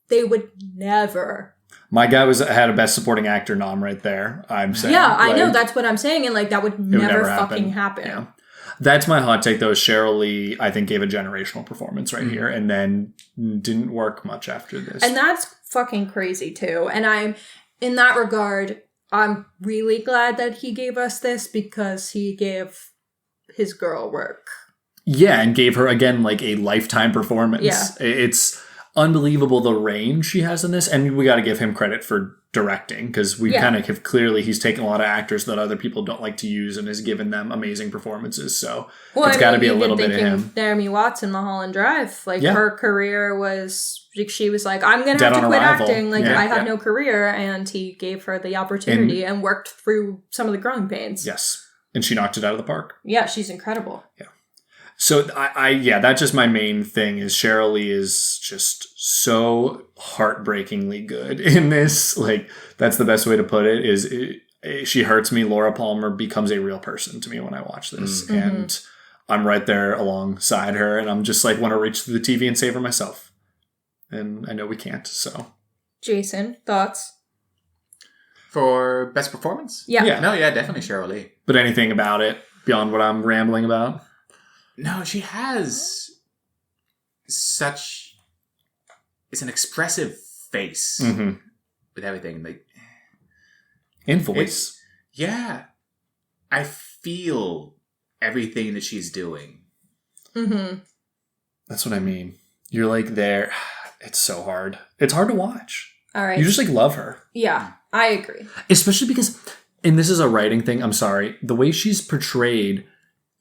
they would never. My guy had a best supporting actor nom right there. I'm saying. Yeah, I know. Like, that's what I'm saying, and like that would never fucking happen. Yeah. That's my hot take, though. Cheryl Lee, I think, gave a generational performance right here, and then didn't work much after this. And that's fucking crazy too. And I'm in that regard, I'm really glad that he gave us this because he gave his girl work. Yeah, and gave her, again, like a lifetime performance. Yeah. It's unbelievable the range she has in this, and we got to give him credit for directing, because we kind of have clearly, he's taken a lot of actors that other people don't like to use and has given them amazing performances, so it's got to be a little bit of him. Naomi Watts in Mulholland Drive, like her career was, she was like, I'm going to Dead have to on quit arrival. acting, like Yeah. I have no career, and he gave her the opportunity and worked through some of the growing pains. Yes. And she knocked it out of the park. Yeah, she's incredible. Yeah. So that's just my main thing is Cheryl Lee is just so heartbreakingly good in this. Like, that's the best way to put it, she hurts me. Laura Palmer becomes a real person to me when I watch this. Mm-hmm. And I'm right there alongside her. And I'm just like, want to reach through the TV and save her myself. And I know we can't, so. Jason, thoughts? For best performance? Yeah. No, yeah, definitely Cheryl Lee. But anything about it beyond what I'm rambling about? No, she has such... It's an expressive face with everything. Like, In voice. yeah. I feel everything that she's doing. Mm-hmm. That's what I mean. You're like there. It's so hard. It's hard to watch. All right. You just like love her. Yeah, I agree. Especially because, and this is a writing thing, I'm sorry, the way she's portrayed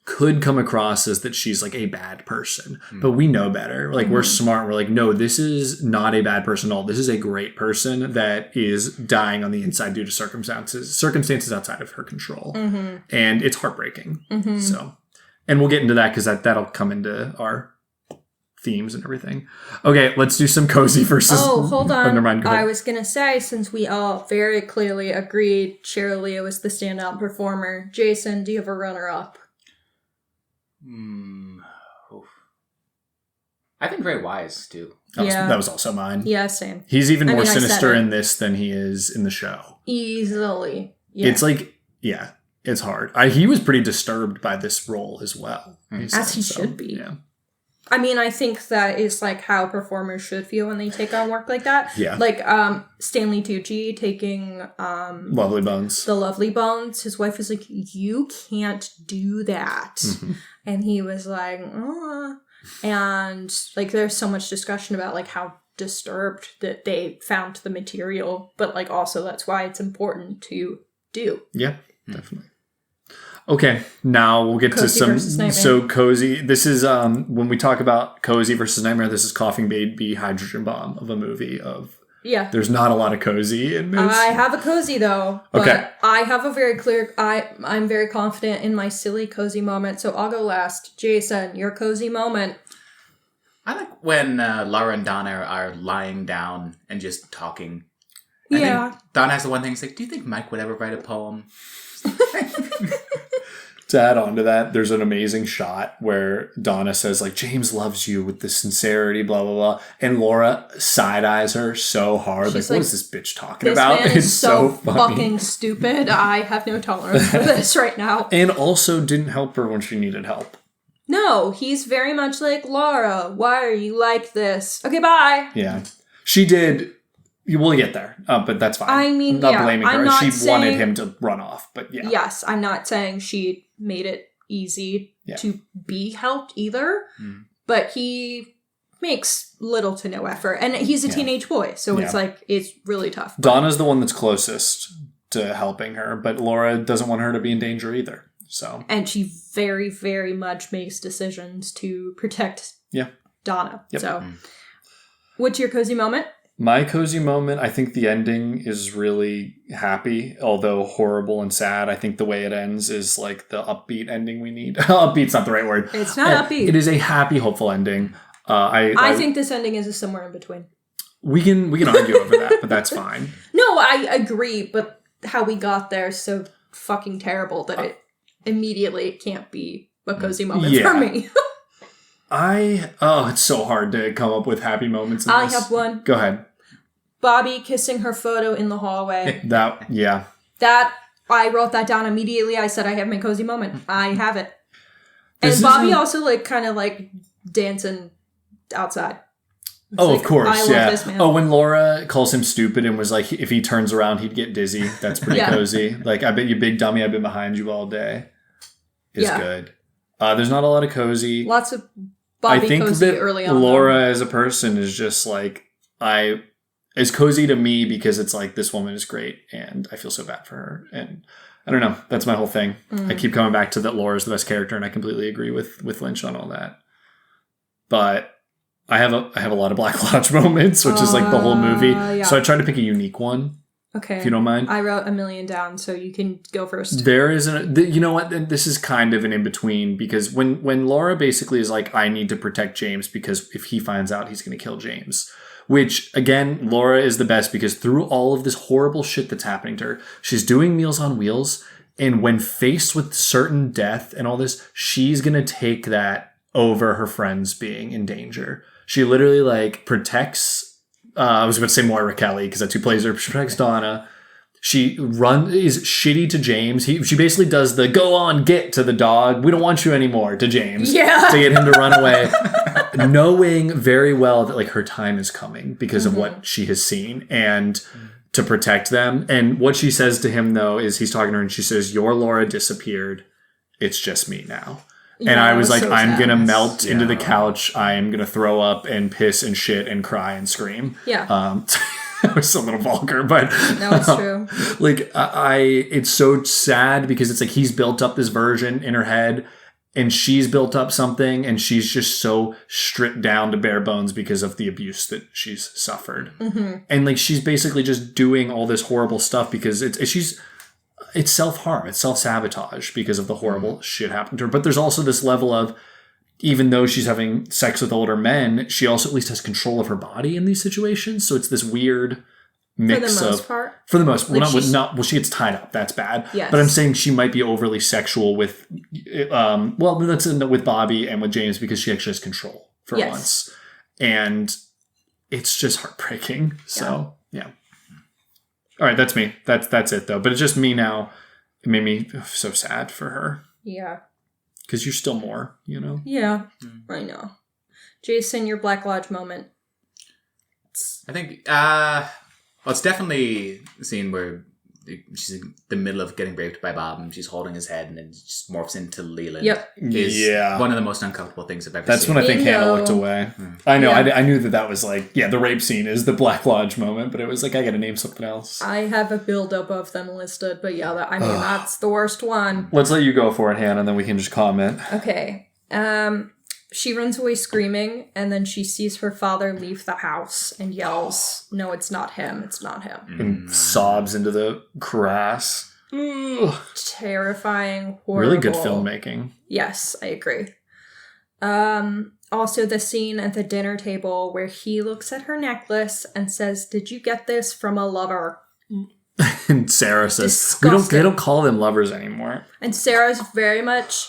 could come across as that she's like a bad person. But we know better. Like, we're smart. We're like, no, this is not a bad person at all. This is a great person that is dying on the inside due to circumstances outside of her control. And it's heartbreaking. So, and we'll get into that because that'll come into our themes and everything. Okay, let's do some cozy versus... Oh, hold on. Never mind, go ahead. I was going to say, since we all very clearly agreed Cheryl Lee was the standout performer, Jason, do you have a runner-up? I think Ray Wise, too. That was also mine. Yeah, same. He's even more I said sinister it. in this than he is in the show. Easily. Yeah. It's like, yeah, it's hard. He was pretty disturbed by this role as well. As he should be. Yeah. I mean, I think that is like how performers should feel when they take on work like that. Yeah. Like Stanley Tucci taking Lovely Bones. The Lovely Bones. His wife was like, you can't do that. And he was like, and like there's so much discussion about like how disturbed that they found the material, but like also that's why it's important to do. Yeah, definitely. Okay, now we'll get Cozy to versus some. Nightmare. So cozy. This is when we talk about cozy versus nightmare. This is Coughing Baby Hydrogen Bomb of a movie of. Yeah. There's not a lot of cozy in this. I have a cozy though, but Okay. I have a very clear. I'm very confident in my silly cozy moment, so I'll go last. Jason, your cozy moment. I like when Laura and Donna are lying down and just talking. Yeah. I think Donna has the one thing. It's like, do you think Mike would ever write a poem? To add on to that, there's an amazing shot where Donna says, like, James loves you with this sincerity, blah, blah, blah. And Laura side-eyes her so hard. She's Like, what like, is this bitch talking This about? man It's is so funny. fucking stupid. I have no tolerance for this right now. And also didn't help her when she needed help. No, he's very much like, Laura, why are you like this? Okay, bye. Yeah. She did. We'll get there, but that's fine. I mean, I'm not yeah, blaming her. I'm not She wanted saying- him to run off, but yeah. Yes, I'm not saying she made it easy to be helped either, but he makes little to no effort. And he's a teenage boy, so it's like, it's really tough. Donna's the one that's closest to helping her, but Laura doesn't want her to be in danger either. So, And she very, very much makes decisions to protect Donna. Yep. So, what's your cozy moment? my cozy moment, I think the ending is really happy, although horrible and sad. I think the way it ends is like the upbeat ending we need. Upbeat's not the right word. It's not upbeat. It is a happy, hopeful ending. I think this ending is somewhere in between. we can argue over that, but that's fine. No, I agree, but how we got there is so fucking terrible that it immediately can't be a cozy moment for me. It's so hard to come up with happy moments in I this. have one. Go ahead. Bobby kissing her photo in the hallway. That I wrote that down immediately. I said I have my cozy moment. I have it. And This Bobby isn't- also like kind of like dancing outside. It's Oh, like, of course, I love this man. Oh, when Laura calls him stupid and was like, if he turns around, he'd get dizzy. That's pretty Yeah. cozy. Like, I bet you big dummy, I've been behind you all day. Is Yeah. good. There's not a lot of cozy. Lots of Bobby I think cozy that early on. Laura as a person is just like, is cozy to me because it's like, this woman is great and I feel so bad for her. And I don't know. That's my whole thing. I keep coming back to that Laura's the best character, and I completely agree with Lynch on all that. But I have a lot of Black Lodge moments, which is like the whole movie. yeah. So I tried to pick a unique one, Okay. if you don't mind. I wrote a million down, so you can go first. There is you know what? This is kind of an in between, because when Laura basically is like, I need to protect James because if he finds out, he's going to kill James. Which, again, Laura is the best because through all of this horrible shit that's happening to her, she's doing Meals on Wheels. And when faced with certain death and all this, she's going to take that over her friends being in danger. She literally like protects, I was going to say Moira Kelly because that's who plays her. She protects Donna. She is shitty to James. She basically does the go on, get to the dog. We don't want you anymore to James. Yeah. To get him to run away. Knowing very well that like her time is coming because of what she has seen and to protect them. And what she says to him though is he's talking to her and she says, your Laura disappeared. It's just me now. And Yeah, I it was like, so I'm sad. going to melt into the couch. I am going to throw up and piss and shit and cry and scream. Yeah. That was a little vulgar, but No, it's true. like it's so sad because it's like he's built up this version in her head and she's built up something and she's just so stripped down to bare bones because of the abuse that she's suffered. Mm-hmm. And like she's basically just doing all this horrible stuff because it's self-harm, it's self-sabotage because of the horrible shit happened to her. But there's also this level of, even though she's having sex with older men, she also at least has control of her body in these situations. So it's this weird mix For the most of, part? for the most, Like well, she gets tied up. That's bad. Yes. But I'm saying she might be overly sexual with, that's with Bobby and with James because she actually has control for Yes. once, and it's just heartbreaking. So yeah. All right, that's me. That's it though. But it's just me now. It made me so sad for her. Yeah. Because you're still more, you know? Yeah. I know. Jason, your Black Lodge moment. I think, it's definitely a scene where she's in the middle of getting raped by Bob and she's holding his head and then just morphs into Leland. Yep. Yeah. One of the most uncomfortable things I've ever That's seen. when I think Hannah Bingo. looked away. I know. Yeah. I knew that was like, the rape scene is the Black Lodge moment, but it was like, I got to name something else. I have a buildup of them listed, but yeah, that's the worst one. Let's let you go for it, Hannah, and then we can just comment. Okay. She runs away screaming, and then she sees her father leave the house and yells, "No, it's not him. It's not him." And sobs into the grass. Ugh. Terrifying, horrible. Really good filmmaking. Yes, I agree. also the scene at the dinner table where he looks at her necklace and says, "Did you get this from a lover?" And Sarah says, Disgusting. they don't call them lovers anymore. And Sarah's very much...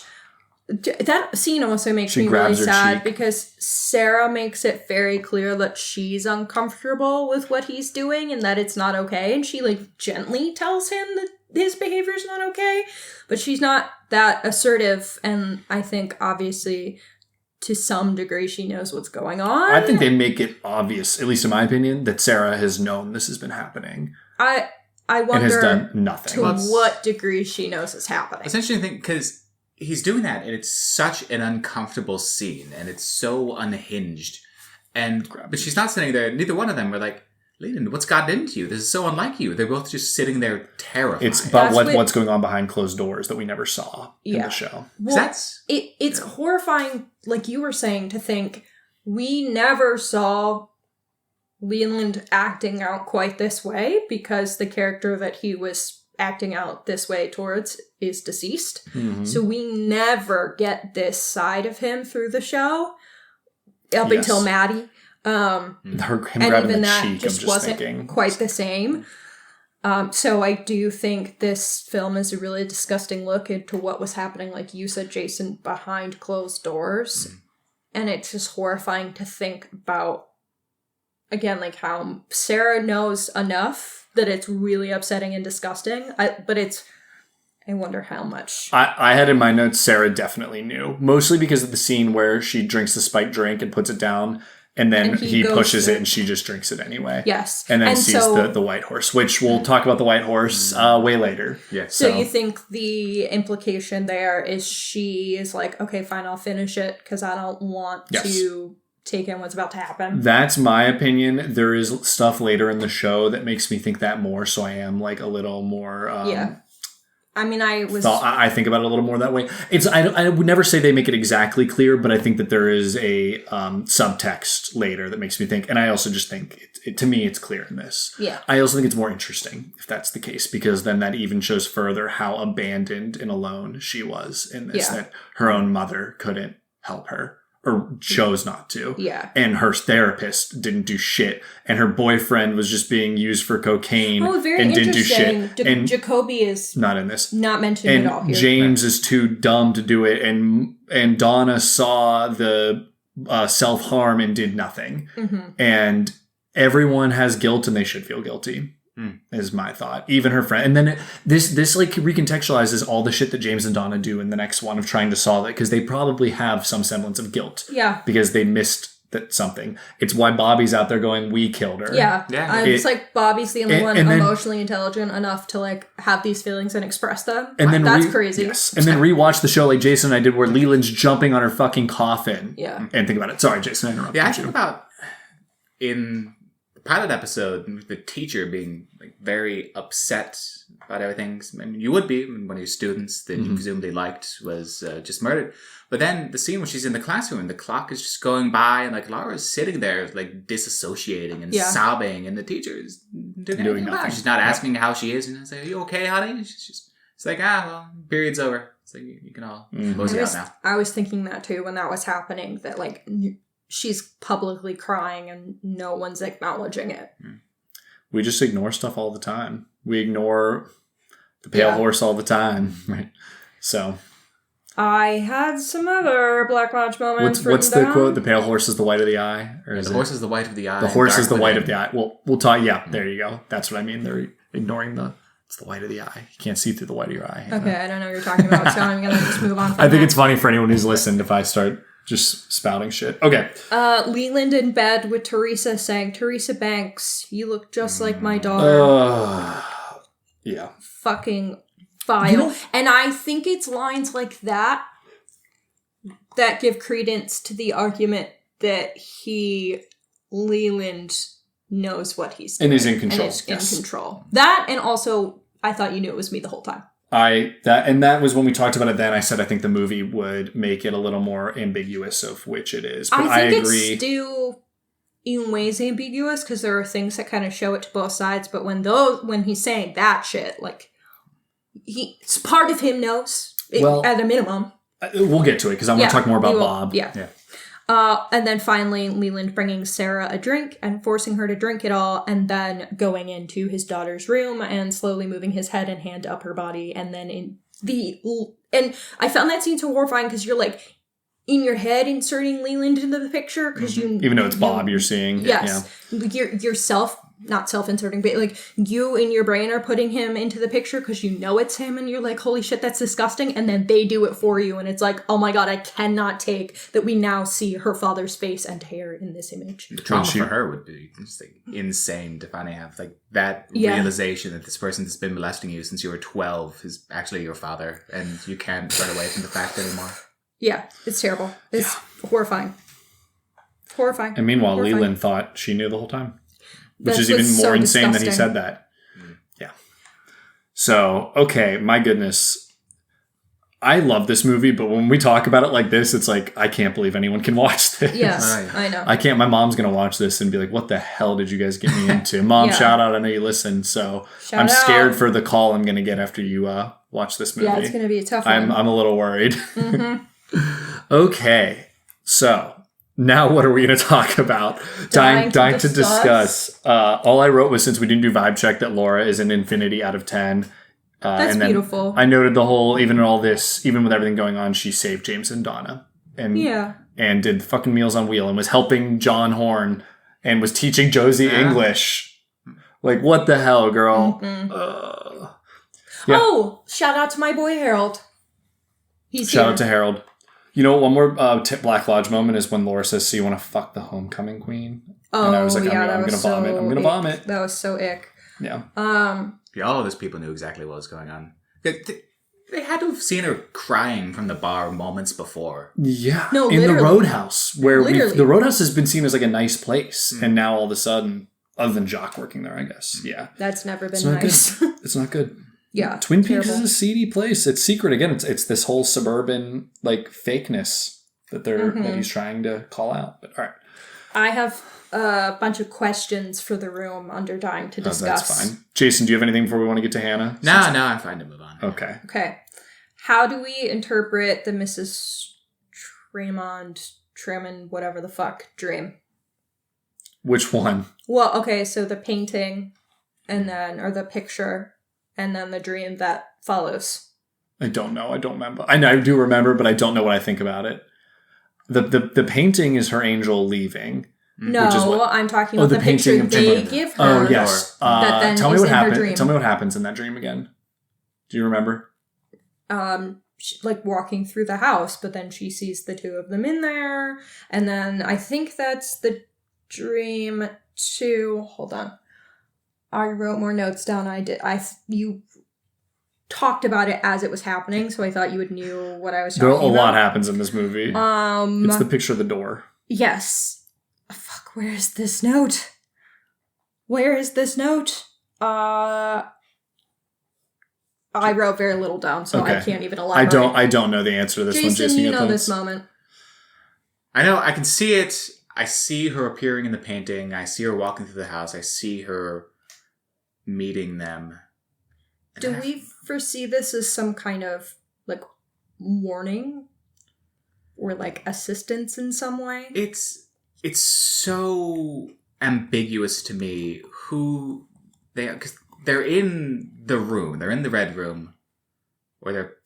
That scene also makes She me really grabs her sad cheek. because Sarah makes it very clear that she's uncomfortable with what he's doing and that it's not okay. And she like gently tells him that his behavior is not okay, but she's not that assertive. And I think obviously to some degree she knows what's going on. I think they make it obvious, at least in my opinion, that Sarah has known this has been happening I and wonder has done nothing. to what degree she knows it's happening. It's interesting thing because he's doing that, and it's such an uncomfortable scene, and it's so unhinged. But she's not sitting there. Neither one of them were like, "Leland, what's gotten into you? This is so unlike you." They're both just sitting there terrified. It's about That's what's going on behind closed doors that we never saw in the show. Well, it's horrifying, like you were saying, to think we never saw Leland acting out quite this way because the character that he was acting out this way towards is deceased. Mm-hmm. So we never get this side of him through the show up until Maddie. Him And grabbing even the that cheek, just I'm just wasn't thinking. quite the same. So I do think this film is a really disgusting look into what was happening, like you said, Jason, behind closed doors. Mm. And it's just horrifying to think about, again, like how Sarah knows enough that it's really upsetting and disgusting. I wonder how much. I had in my notes, Sarah definitely knew. Mostly because of the scene where she drinks the spiked drink and puts it down, and then he pushes it and she just drinks it anyway. Yes. And then sees the white horse, which we'll talk about the white horse way later. Yeah. So you think the implication there is she is like, okay, fine, I'll finish it because I don't want to take in what's about to happen. That's my opinion. There is stuff later in the show that makes me think that more, so I am like a little more... I mean, I think about it a little more that way. I would never say they make it exactly clear, but I think that there is a subtext later that makes me think, and I also just think, to me, it's clear in this. Yeah. I also think it's more interesting if that's the case, because then that even shows further how abandoned and alone she was in this, that her own mother couldn't help her. Or chose not to. Yeah. And her therapist didn't do shit. And her boyfriend was just being used for cocaine and didn't do shit. And Jacoby is not in this. Not mentioned at all here. James is too dumb to do it. And Donna saw the self-harm and did nothing. Mm-hmm. And everyone has guilt and they should feel guilty. Is my thought. Even her friend. And then this like recontextualizes all the shit that James and Donna do in the next one of trying to solve it, because they probably have some semblance of guilt. Yeah. Because they missed that something. It's why Bobby's out there going, we killed her. Yeah. It's like Bobby's the only one emotionally intelligent enough to like have these feelings and express them. And then that's crazy. Yes. And then rewatch the show like Jason and I did, where Leland's jumping on her fucking coffin. Yeah. And think about it. Sorry, Jason, I interrupted you. Yeah, I think about in pilot episode, the teacher being like very upset about everything. I mean, you would be when one of your students that you presumably liked was just murdered. But then the scene when she's in the classroom, the clock is just going by, and like Laura's sitting there like disassociating and sobbing, and the teacher is doing nothing. She's not asking how she is, and I say, "Are you okay, honey?" And it's like, well, period's over. It's like you can all mosey out now. I was thinking that too when that was happening. That like. She's publicly crying and no one's acknowledging it. We just ignore stuff all the time. We ignore the pale horse all the time. Right. So I had some other Black Lodge moments. What's the quote? The pale horse is the white of the eye? Or the horse is the white of the eye. The horse is the white of the eye. Well, we'll talk. Yeah, there you go. That's what I mean. They're ignoring it's the white of the eye. You can't see through the white of your eye. Okay, I don't know what you're talking about, so I'm going to just move on from I think it's funny for anyone who's listened if I start just spouting shit. Okay. Leland in bed with Teresa saying, "Teresa Banks, you look just like my daughter." Yeah. Fucking vile. And I think it's lines like that that give credence to the argument that Leland knows what he's doing. And is in control. And is in control. That, and also, I thought you knew it was me the whole time. That was when we talked about it then. I said I think the movie would make it a little more ambiguous of which it is. But I agree. It's still in ways ambiguous because there are things that kind of show it to both sides. But when he's saying that shit, like it's part of him knows at a minimum. We'll get to it because I want to talk more about Bob. Yeah. And then finally, Leland bringing Sarah a drink and forcing her to drink it all, and then going into his daughter's room and slowly moving his head and hand up her body. And then and I found that scene so horrifying because you're like in your head inserting Leland into the picture because even though it's Bob you're seeing. Yes, you're not self-inserting, but like you in your brain are putting him into the picture because you know it's him, and you're like, holy shit, that's disgusting. And then they do it for you, and it's like, oh my god, I cannot take that we now see her father's face and hair in this image. The trauma for her would be just like insane to finally have like that realization that this person that's been molesting you since you were 12 is actually your father, and you can't run away from the fact anymore. Yeah, it's terrible. It's horrifying. Horrifying. And meanwhile, Leland thought she knew the whole time. Which is even more insane that he said that. Yeah. So, okay, my goodness. I love this movie, but when we talk about it like this, it's like, I can't believe anyone can watch this. Yes, I know. I can't. My mom's going to watch this and be like, what the hell did you guys get me into? Mom, shout out. I know you listen. So I'm scared for the call I'm going to get after you watch this movie. Yeah, it's going to be a tough one. I'm a little worried. Okay. So now what are we going to talk about? Dying to discuss. All I wrote was, since we didn't do vibe check, that Laura is an infinity out of 10. That's and then beautiful. I noted the whole, even in all this, even with everything going on, she saved James and Donna. And did fucking Meals on Wheel and was helping John Horn and was teaching Josie English. Like, what the hell, girl? Oh, shout out to my boy Harold. Shout out to Harold. You know, one more Black Lodge moment is when Laura says, so you want to fuck the homecoming queen? Oh, and I was like, I'm going to vomit. I'm going to vomit. That was so ick. Yeah. All of those people knew exactly what was going on. They had to have seen her crying from the bar moments before. Yeah. No, in literally. the Roadhouse, where the Roadhouse has been seen as like a nice place. And now all of a sudden, other than Jacques working there, I guess. Yeah. That's never been nice. It's not good. Yeah. Twin Peaks is a seedy place. It's secret. Again, it's this whole suburban like fakeness that that he's trying to call out. But all right. I have a bunch of questions for the room under Dying to discuss. That's fine. Jason, do you have anything before we want to get to Hannah? No, I'm fine to move on. Okay. How do we interpret the Mrs. Tremond, whatever the fuck, dream? Which one? Well, okay, so the painting or the picture, and then the dream that follows. I don't know. I don't remember. I do remember, but I don't know what I think about it. The painting is her angel leaving. No, I'm talking about the picture they give her. Oh, yes. That then tell me what happened. Dream. Tell me what happens in that dream again. Do you remember? Like walking through the house, but then she sees the two of them in there, and then I think that's the dream too. Hold on, I wrote more notes down. You talked about it as it was happening, so I thought you would knew what I was talking about. A lot happens in this movie. It's the picture of the door. Yes. Fuck, where is this note? I wrote very little down, so I can't even elaborate. I don't know the answer to this one. Jason, you know this moment. I know, I can see it. I see her appearing in the painting. I see her walking through the house. I see her meeting them. Do we foresee this as some kind of, like, warning? Or, like, assistance in some way? It's so ambiguous to me who they are, because they're in the room. They're in the red room. Or they're...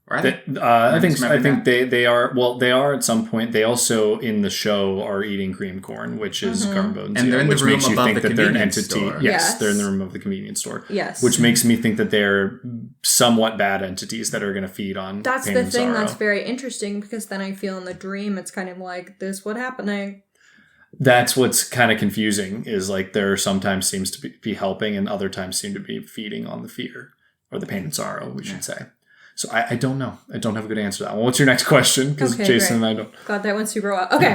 I think they are. Well, they are at some point. They also in the show are eating cream corn, which is garbones, and they're in the which room makes you above think the that they're an convenience entity. store. Yes, they're in the room of the convenience store. Yes, which makes me think that they're somewhat bad entities that are going to feed on. That's pain the and thing sorrow. that's very interesting, because then I feel in the dream it's kind of like this what happening. That's what's kind of confusing. Is like there sometimes seems to be helping, and other times seem to be feeding on the fear or the pain and sorrow. We should say. So I don't know. I don't have a good answer to that one. What's your next question? Because Jason and I don't. God, that went super well. Okay.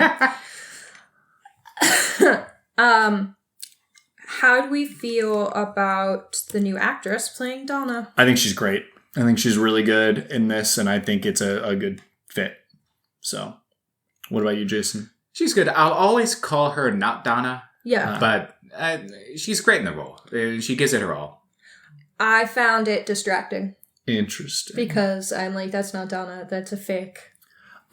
How do we feel about the new actress playing Donna? I think she's great. I think she's really good in this, and I think it's a good fit. So, what about you, Jason? She's good. I'll always call her not Donna. Yeah. But she's great in the role. She gives it her all. I found it distracting. Interesting. Because I'm like, that's not Donna. That's a fake.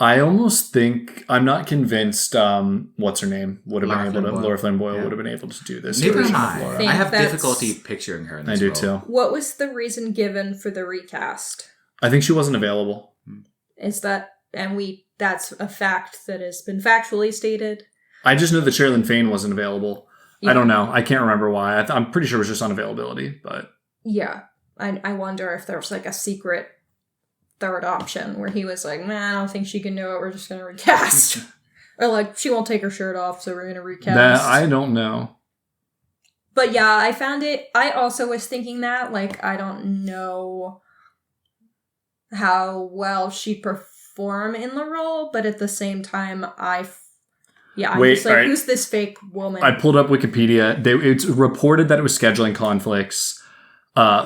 I almost think I'm not convinced. What's her name would have been able to. Laura Flynn Boyle would have been able to do this. Neither version am of I. Laura. I have difficulty picturing her in this role. I do too. What was the reason given for the recast? I think she wasn't available. Is that that's a fact that has been factually stated? I just know that Sherilyn Fane wasn't available. Yeah. I don't know. I can't remember why. I'm pretty sure it was just unavailability, but yeah, I wonder if there was like a secret third option where he was like, man, I don't think she can do it. We're just gonna recast, or like she won't take her shirt off, so we're gonna recast. That I don't know. But yeah, I found it. I also was thinking that like I don't know how well she'd perform in the role, but at the same time, I'm just like, who's this fake woman? I pulled up Wikipedia. It's reported that it was scheduling conflicts.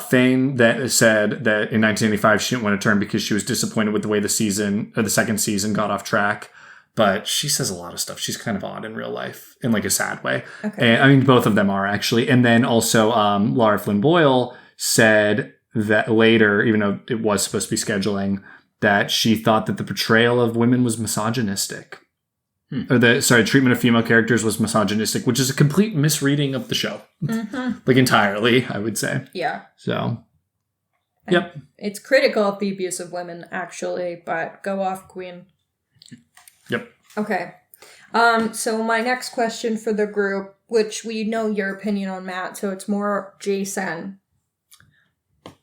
Fane that said that in 1985 she didn't want to turn because she was disappointed with the way the second season got off track. But she says a lot of stuff. She's kind of odd in real life, in like a sad way. Okay. And I mean, both of them are actually. And then also, Laura Flynn Boyle said that later, even though it was supposed to be scheduling, that she thought that the portrayal of women was misogynistic. Or treatment of female characters was misogynistic, which is a complete misreading of the show. Mm-hmm. Like entirely, I would say. Yeah. So, and yep. It's critical of the abuse of women, actually, but go off, Queen. Yep. Okay. So my next question for the group, which we know your opinion on, Matt, so it's more Jason.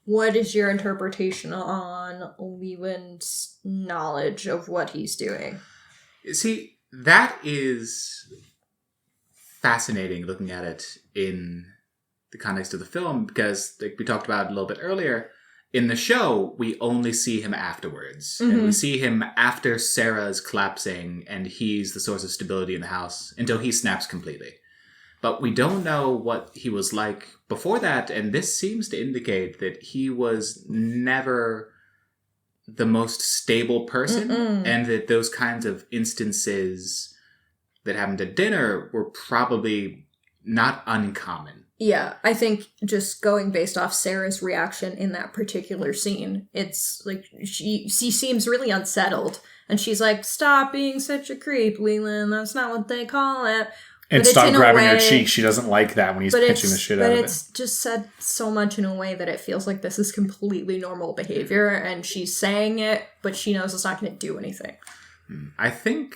What is your interpretation on Leland's knowledge of what he's doing? See, that is fascinating looking at it in the context of the film because, like we talked about a little bit earlier, in the show, we only see him afterwards. Mm-hmm. And we see him after Sarah's collapsing and he's the source of stability in the house until he snaps completely. But we don't know what he was like before that, and this seems to indicate that he was never the most stable person, and that those kinds of instances that happened at dinner were probably not uncommon. Yeah, I think just going based off Sarah's reaction in that particular scene, it's like she seems really unsettled, and she's like, "Stop being such a creep, Leland. That's not what they call it." And stop grabbing her cheek. She doesn't like that when he's pitching the shit out of it. But it's just said so much in a way that it feels like this is completely normal behavior, and she's saying it, but she knows it's not going to do anything. I think,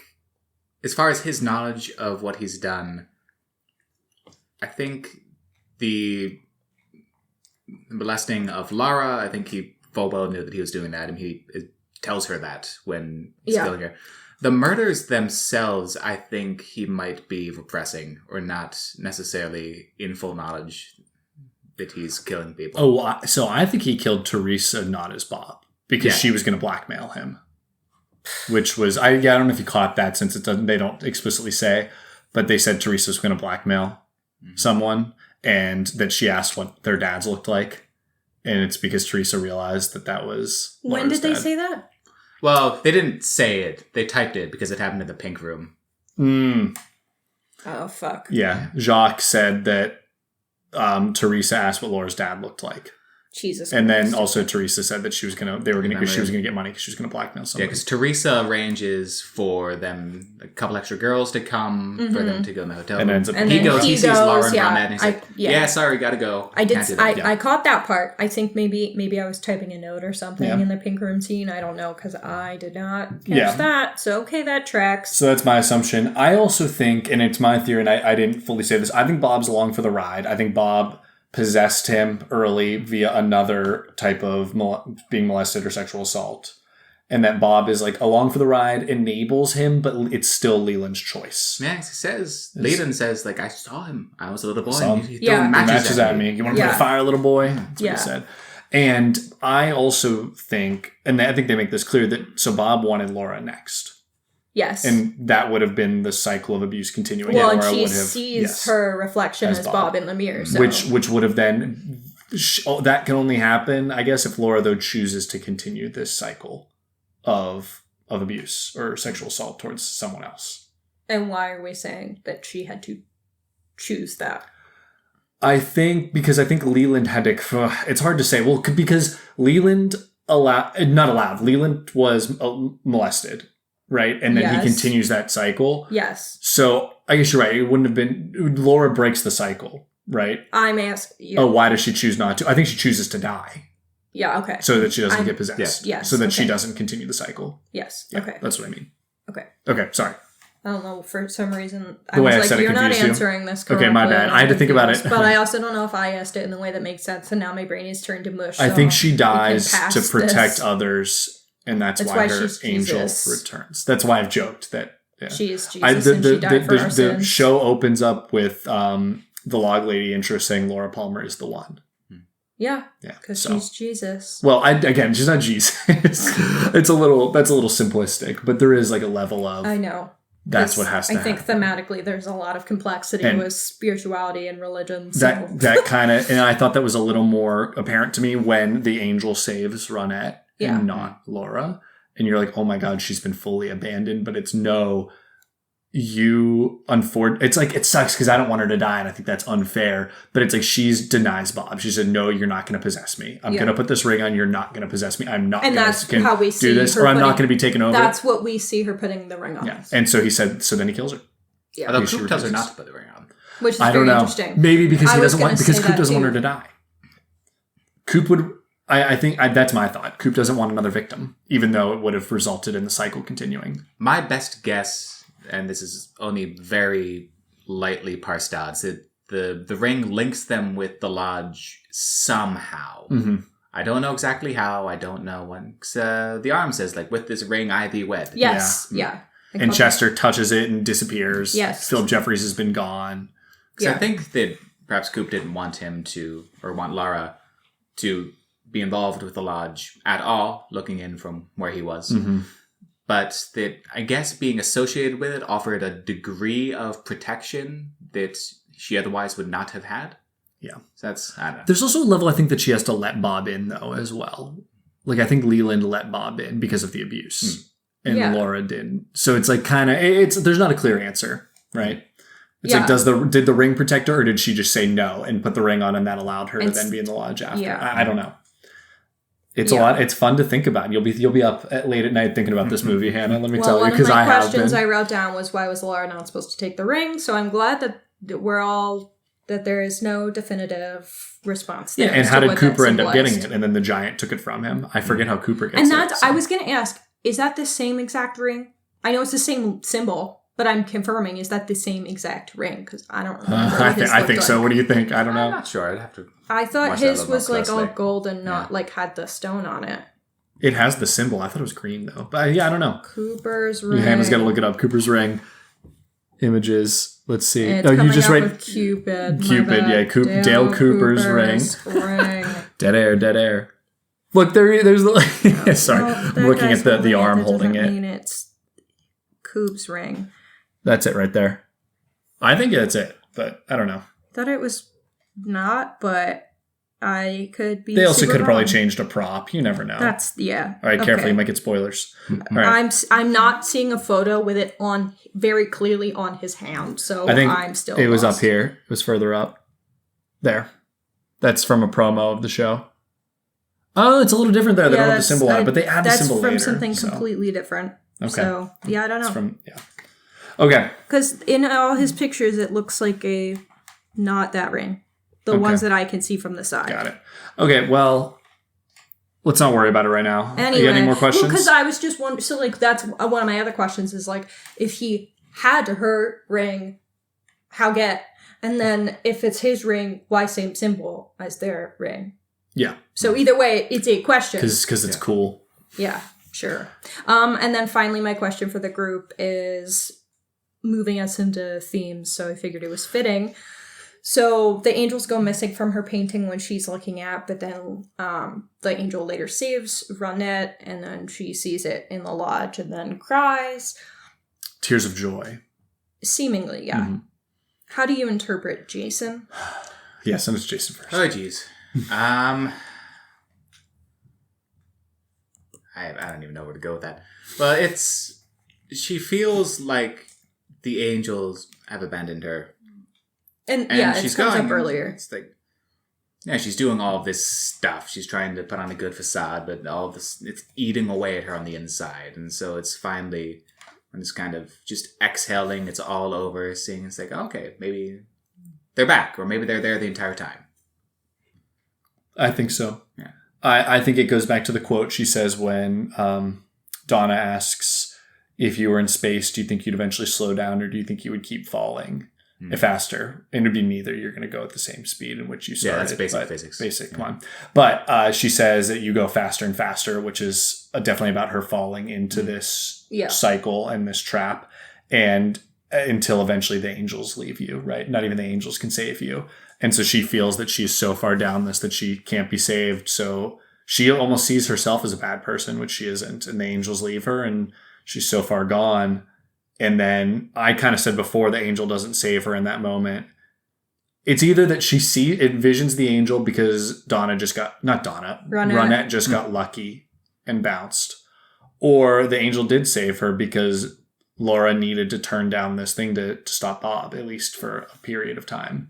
as far as his knowledge of what he's done, I think the molesting of Lara, I think he full well knew that he was doing that, and he tells her that when he's killing her. The murders themselves, I think he might be repressing or not necessarily in full knowledge that he's killing people. Oh, so I think he killed Teresa, not as Bob, because she was going to blackmail him. Which was, I don't know if you caught that since they don't explicitly say, but they said Teresa was going to blackmail someone and that she asked what their dads looked like. And it's because Teresa realized that was When did they say that? Well, they didn't say it. They typed it because it happened in the pink room. Oh, fuck. Yeah. Jacques said that Teresa asked what Laura's dad looked like. Jesus and Christ. then also Teresa said that she was going to get money because she was going to blackmail somebody. Yeah, because Teresa arranges for them, a couple extra girls to come, for them to go in the hotel. And room. ends up he sees Laura and Ronette, and he's like, yeah, sorry, gotta go. I caught that part. I think maybe I was typing a note or something in the pink room scene. I don't know, because I did not catch that. So, okay, that tracks. So that's my assumption. I also think, and it's my theory, and I didn't fully say this, I think Bob's along for the ride. I think Bob possessed him early via another type of being molested or sexual assault. And that Bob is like along for the ride, enables him, but it's still Leland's choice. Yeah, Leland says, like, I saw him. I was a little boy. He matches at me. You want to put a fire, little boy? That's what he said. And I also think, and I think they make this clear, that so Bob wanted Laura next. Yes. And that would have been the cycle of abuse continuing. Well, and she sees her reflection as Bob in the mirror. So. Which would have then... that can only happen, I guess, if Laura, though, chooses to continue this cycle of abuse or sexual assault towards someone else. And why are we saying that she had to choose that? I think Leland had to... It's hard to say. Well, because Leland Leland was molested. right? And then Yes. he continues that cycle. Yes. So I guess you're right. It wouldn't have been... Laura breaks the cycle, right? I'm asking. Oh, why does she choose not to? I think she chooses to die Yeah, okay. so that she doesn't get possessed. Yes, So that she okay. doesn't continue the cycle. Yes. Yeah, Okay. that's what I mean. Okay. Okay, sorry. I don't know, for some reason, The way I said it you're not confused you. answering this Okay, correctly. my bad. I had to think about it. But I also don't know if I asked it in the way that makes sense, and now my brain is turned to mush. I so think she we can dies pass to protect this. others, and that's That's why why her she's angel Jesus. returns. That's why I've joked that... Yeah. She is Jesus, and she died for our the sins. show opens up with the log lady intro saying Laura Palmer is the one. Yeah, Yeah, because so. she's Jesus. Well, again, she's not Jesus. That's a little simplistic, but there is like a level of I know. that's what has to I think happen. thematically there's a lot of complexity And with spirituality and religion. So. That kind of, and I thought that was a little more apparent to me when the angel saves Ronette Yeah. and not Laura. And you're like, oh my God, she's been fully abandoned. But it's no, it's like, it sucks because I don't want her to die. And I think that's unfair. But it's like, denies Bob. She said, no, you're not going to possess me. I'm going to put this ring on. You're not going to possess me. I'm not And going that's to how we see do this. her Or I'm not putting- going to be taken over. That's what we see her putting the ring on. Yeah. And so he said, so then he kills her. Yeah. Although Because she Coop tells her refuses. not to put the ring on. Which is I don't very know. interesting. Maybe because I he was doesn't gonna want, because say Coop that doesn't want too. her to die. Coop would, I think that's my thought. Coop doesn't want another victim, even though it would have resulted in the cycle continuing. My best guess, and this is only very lightly parsed out, is that the ring links them with the lodge somehow. Mm-hmm. I don't know exactly how. I don't know when. 'Cause, the arm says, like, with this ring I thee wed. Yes. Yeah. And Chester touches it and disappears. Yes. Philip Jeffries has been gone. Because Yeah. I think that perhaps Coop didn't want him to, or want Lara to be involved with the lodge at all, looking in from where he was. Mm-hmm. But that, I guess, being associated with it offered a degree of protection that she otherwise would not have had. Yeah. So that's, I don't know. There's also a level I think that she has to let Bob in, though, as well. Like, I think Leland let Bob in because of the abuse. And Yeah. Laura didn't. So it's like kind of, there's not a clear answer, right? It's Yeah. like, did the ring protect her, or did she just say no and put the ring on and that allowed her to It's- then be in the lodge after? yeah. I don't know. It's a lot. It's fun to think about. You'll be up late at night thinking about this movie, Hannah. Let me tell you, one of because my I have questions been. I wrote down was, why was Laura not supposed to take the ring? So I'm glad that that there is no definitive response there. Yeah, and as how to did what Cooper that end up getting symbolized. it? And then the giant took it from him. I forget how Cooper gets And it. that's, I was going to ask, is that the same exact ring? I know it's the same symbol, but I'm confirming, is that the same exact ring? Because I don't remember. what his I looked think so. like. What do you think? I don't I'm know. not sure. I'd have to. I thought Watch that a his little was more like all closely. gold and not like had the stone on it. It has the symbol. I thought it was green though. But yeah, I don't know. Cooper's ring. Hannah's got to look it up. Cooper's ring. Images. Let's see. It's Oh, coming you just up wait. with Cupid. my Cupid, bad. yeah. Dale Cooper's ring. ring. Dead air. Look, there's the. Sorry, Well, I'm that looking guy's at the arm that holding doesn't it. mean it's Coop's ring. That's it right there. I think that's it, but I don't know. Thought it was not, but I could be. They also super could have probably wrong. changed a prop. You never know. That's yeah. All right, careful. okay. You might get spoilers. All right. I'm not seeing a photo with it on very clearly on his hand, so I think I'm still. it was lost. up here. It was further up. There. That's from a promo of the show. Oh, it's a little different there. They don't have the symbol on it, but they add the symbol later. That's from something so. completely different. Okay. So yeah, I don't It's know. from yeah. Okay. Because in all his pictures, it looks like not that ring. The Okay. ones that I can see from the side. Got it. Okay. Well, let's not worry about it right now. Anyway, You got any more questions? Because I was just wondering. So like that's one of my other questions is like, if he had her ring, how get? And then if it's his ring, why same symbol as their ring? Yeah. So either way, it's a question. Because it's cool. Yeah, sure. And then finally, my question for the group is moving us into themes. So I figured it was fitting. So the angels go missing from her painting when she's looking at, but then the angel later saves Ronette, and then she sees it in the lodge and then cries. Tears of joy. Seemingly, yeah. Mm-hmm. How do you interpret Jason? Yeah, send us Jason first. Oh, geez. I don't even know where to go with that. Well, she feels like the angels have abandoned her. And And it she's comes going up earlier. It's like, yeah, she's doing all of this stuff. She's trying to put on a good facade, but all of this, it's eating away at her on the inside. And so it's finally and it's kind of just exhaling. It's all over. Seeing it's like, okay, maybe they're back, or maybe they're there the entire time. I think so. Yeah. I think it goes back to the quote she says when Donna asks, if you were in space, do you think you'd eventually slow down, or do you think you would keep falling faster? And it'd be neither. You're going to go at the same speed in which you started. Yeah, that's basic physics. Basic, come on. But she says that you go faster and faster, which is definitely about her falling into this cycle and this trap. And until eventually the angels leave you, right? Not even the angels can save you. And so she feels that she's so far down this that she can't be saved. So she almost sees herself as a bad person, which she isn't. And the angels leave her and she's so far gone. And then I kind of said before, the angel doesn't save her in that moment. It's either that she envisions the angel because Ronette just got lucky and bounced. Or the angel did save her because Laura needed to turn down this thing to stop Bob, at least for a period of time.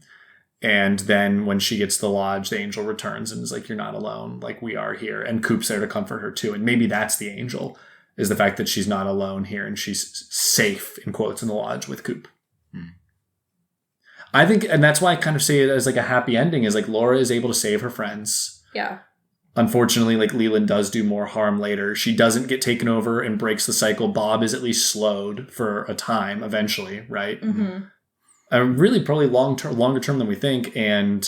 And then when she gets to the lodge, the angel returns and is like, you're not alone. Like, we are here. And Coop's there to comfort her too. And maybe that's the angel, is the fact that she's not alone here and she's safe, in quotes, in the lodge with Coop. I think, and that's why I kind of say it as like a happy ending, is like Laura is able to save her friends. Yeah. Unfortunately, like Leland does do more harm later. She doesn't get taken over and breaks the cycle. Bob is at least slowed for a time eventually, right? Mm-hmm. Really probably longer term than we think. And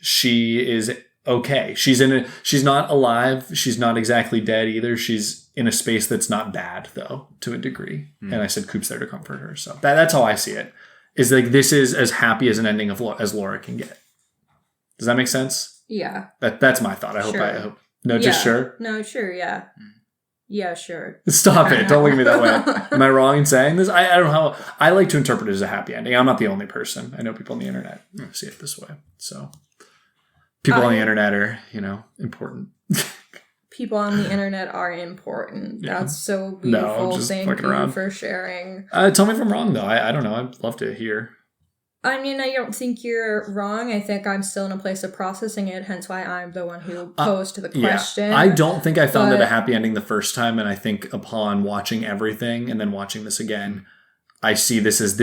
she is okay. She's not alive. She's not exactly dead either. She's in a space that's not bad though, to a degree. And I said Coop's there to comfort her. So that's how I see it. Is like, this is as happy as an ending as Laura can get. Does that make sense? Yeah. That's my thought. I hope. No, just sure. No, sure. Yeah. Yeah, sure. Stop it. Don't look at me that way. Am I wrong in saying this? I don't know how. I like to interpret it as a happy ending. I'm not the only person. I know people on the internet see it this way. So people on the internet are, important. People on the internet are important. Yeah. That's so beautiful. No, just Thank fucking you around. for sharing. Tell me if I'm wrong, though. I don't know. I'd love to hear. I mean, I don't think you're wrong. I think I'm still in a place of processing it, hence why I'm the one who posed the question. I don't think I found it a happy ending the first time, and I think upon watching everything and then watching this again, I see this is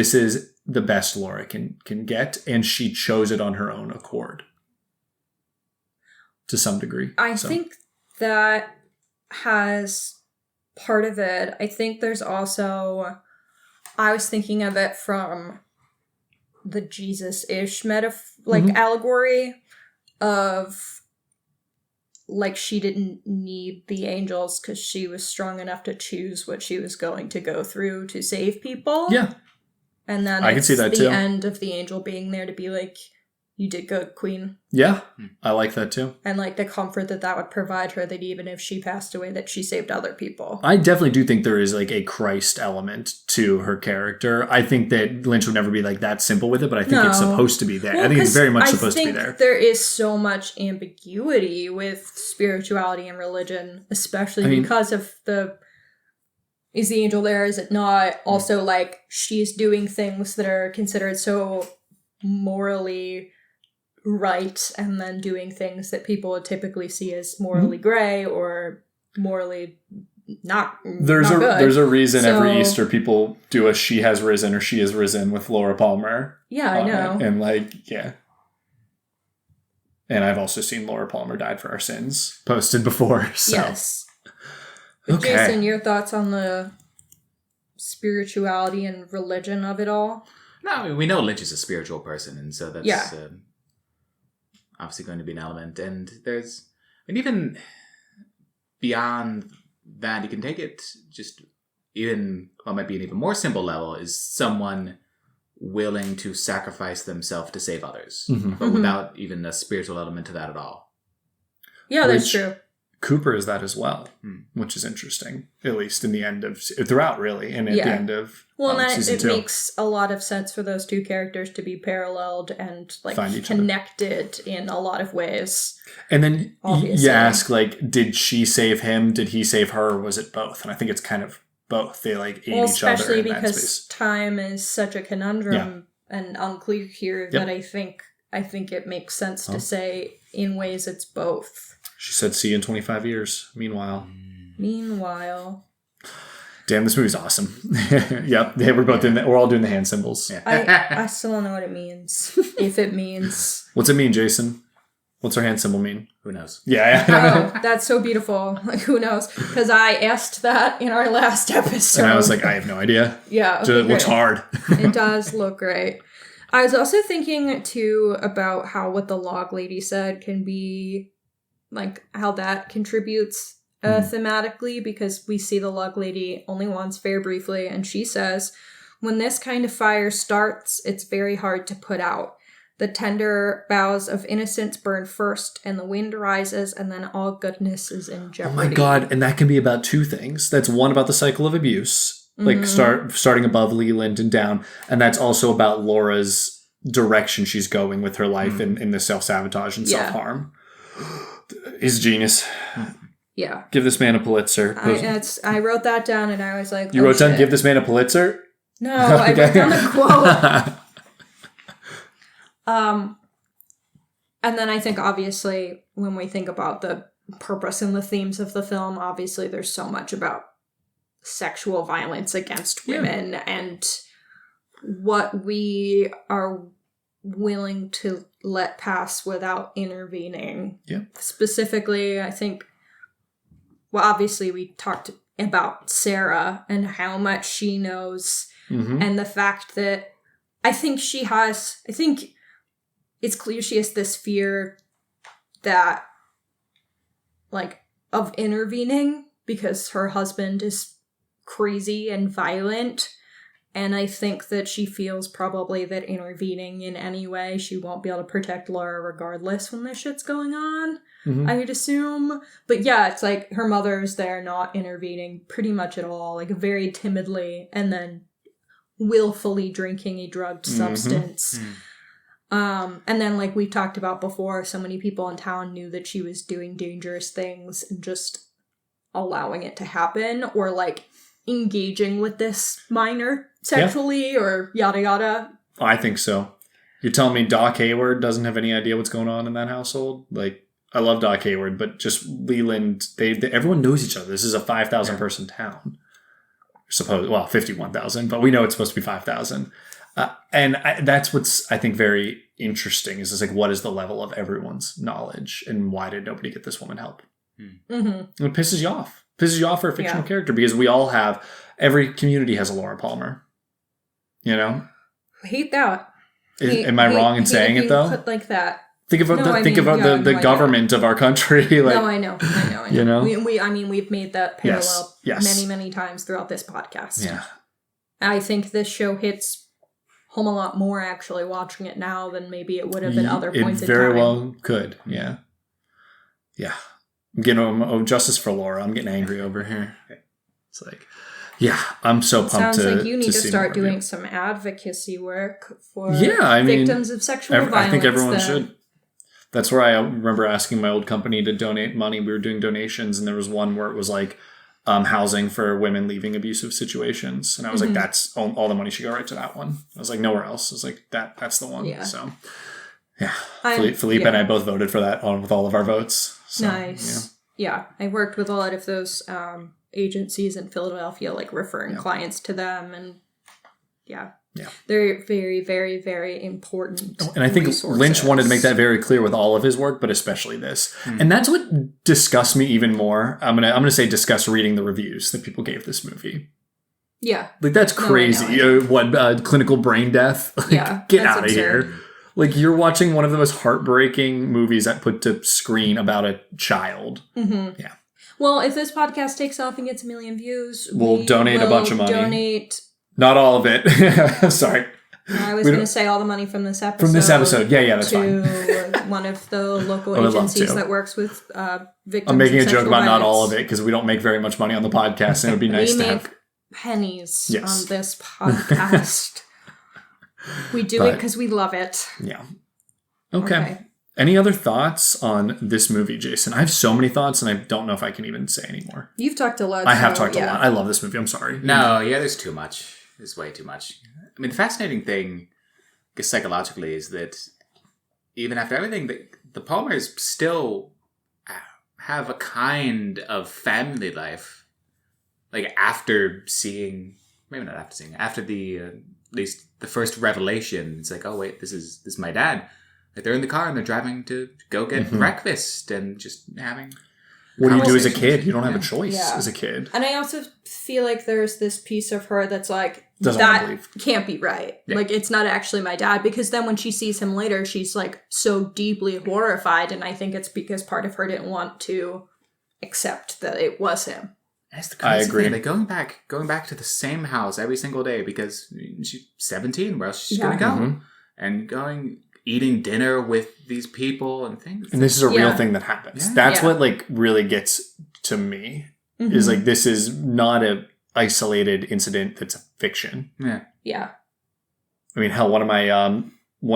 the best Laura can get, and she chose it on her own accord. To some degree. I think that has part of it. I think there's also, I was thinking of it from the Jesus-ish allegory of, like, she didn't need the angels because she was strong enough to choose what she was going to go through to save people. Yeah. And then I can see that the too. end of the angel being there to be like, you did good, queen. Yeah, I like that too. And like the comfort that would provide her, that even if she passed away, that she saved other people. I definitely do think there is like a Christ element to her character. I think that Lynch would never be like that simple with it, but I think it's supposed to be there. Well, I think it's very much supposed to be there. There is so much ambiguity with spirituality and religion, especially because of is the angel there? Is it not? Also, like, she's doing things that are considered so morally right, and then doing things that people would typically see as morally gray or morally not There's a reason every Easter people do a "She Has Risen" or "She Is Risen" with Laura Palmer. Yeah, I know. And and I've also seen Laura Palmer died for our sins posted before. So. Yes. Okay. Jason, your thoughts on the spirituality and religion of it all? No, I mean, we know Lynch is a spiritual person, and so that's obviously going to be an element. And there's, and even beyond that, you can take it just even what might be an even more simple level is someone willing to sacrifice themselves to save others, but without even a spiritual element to that at all. Yeah, that's true. Cooper is that as well, which is interesting, at least in the end of throughout, really, and at the end of season 2. It makes a lot of sense for those two characters to be paralleled and like connected in a lot of ways. And then obviously. You ask, like, did she save him? Did he save her? Or was it both? And I think it's kind of both. They like aid each other, especially in that because space. Time is such a conundrum and unclear here that I think it makes sense to say in ways it's both. She said, "See you in 25 years." Meanwhile. Did Damn, this movie's awesome. Yep, we're both doing that. We're all doing the hand symbols. Yeah. I still don't know what it means. If it means... What's it mean, Jason? What's our hand symbol mean? Who knows? Yeah. Oh, that's so beautiful. Like, who knows? Because I asked that in our last episode. And I was like, I have no idea. Yeah. It looks hard. It does look great. I was also thinking, too, about how what the log lady said can be, like, how that contributes thematically, because we see the log lady only once, very briefly, and she says, when this kind of fire starts, it's very hard to put out. The tender boughs of innocence burn first, and the wind rises, and then all goodness is in jeopardy. Oh my God. And that can be about two things. That's one about the cycle of abuse, like starting above Leland and down. And that's also about Laura's direction she's going with her life in the self-sabotage and self-harm. He's a genius. Yeah. Give this man a Pulitzer. I wrote that down, and I was like, You wrote down, give this man a Pulitzer? No, I wrote down the quote. And then I think, obviously, when we think about the purpose and the themes of the film, obviously there's so much about sexual violence against women and what we are willing to let pass without intervening. Yeah. Specifically, I think, well, obviously we talked about Sarah and how much she knows and the fact that I think it's clear she has this fear that, like, of intervening because her husband is crazy and violent. And I think that she feels probably that intervening in any way, she won't be able to protect Laura regardless when this shit's going on, I would assume. But yeah, it's like her mother's there not intervening pretty much at all, like very timidly, and then willfully drinking a drugged substance. And then, like we talked about before, so many people in town knew that she was doing dangerous things and just allowing it to happen, or like engaging with this minor sexually or yada yada. I think so. You're telling me Doc Hayward doesn't have any idea what's going on in that household? Like, I love Doc Hayward, but just Leland, they everyone knows each other. This is a 5,000 person town. 51,000, but we know it's supposed to be 5,000. And that's what's, I think, very interesting is just like, what is the level of everyone's knowledge and why did nobody get this woman help? And it pisses you off. Pisses you off for a fictional character because we all have, every community has a Laura Palmer. You know? I hate that. Am I wrong in saying it though? Put like that. Think about the government of our country. Like, no, I know. You know? We've made that parallel yes. many times throughout this podcast. Yeah. I think this show hits home a lot more actually watching it now than maybe it would have at other points in time. It very well could, yeah. Yeah. I'm getting justice for Laura. I'm getting angry over here. It's like, yeah, I'm so pumped to. Sounds like you need to start doing some advocacy work for victims of sexual violence. I think everyone should. That's where I remember asking my old company to donate money. We were doing donations, and there was one where it was like housing for women leaving abusive situations. And I was like, that's all the money should go right to that one. I was like, nowhere else. I was like, that's the one. Yeah. So, yeah. Philippe and I both voted for that with all of our votes. So, nice. Yeah. I worked with a lot of those agencies in Philadelphia, like referring clients to them. And yeah. They're very, very, very important. And I think Lynch wanted to make that very clear with all of his work, but especially this. And that's what disgusts me even more. I'm gonna say disgust reading the reviews that people gave this movie. Yeah. Like, that's crazy. Clinical brain death? Like, get out of here. Like, you're watching one of the most heartbreaking movies that put to screen about a child. Yeah. Well, if this podcast takes off and gets 1 million views, we'll donate a bunch of money. Not all of it. Sorry. I was going to say all the money from this episode. From this episode. Yeah, that's fine. To one of the local agencies that works with victims. I'm making a joke about violence. not all of it because we don't make very much money on the podcast, and it would be nice to have pennies on this podcast. We do it because we love it. Yeah. Okay. Any other thoughts on this movie, Jason? I have so many thoughts, and I don't know if I can even say anymore. You've talked a lot. I have talked a lot. I love this movie. I'm sorry. No, there's too much. There's way too much. I mean, the fascinating thing, I guess, psychologically, is that even after everything, the Palmers still have a kind of family life like after seeing, maybe not after seeing, after the at least the first revelation, it's like, oh wait, this is my dad. Like they're in the car and they're driving to go get breakfast and just having. What do you do as a kid? You don't have a choice as a kid. And I also feel like there's this piece of her that's like, Doesn't want to believe. can't be right. Yeah. Like, it's not actually my dad. Because then when she sees him later, she's like so deeply horrified. And I think it's because part of her didn't want to accept that it was him. That's the crazy I agree. thing. Like going back to the same house every single day because she's 17. Where else she's going to go? And eating dinner with these people and things. And this is a real thing that happens. Yeah. That's what like really gets to me. Is like this is not a isolated incident that's a fiction. Yeah. Yeah. I mean, hell, one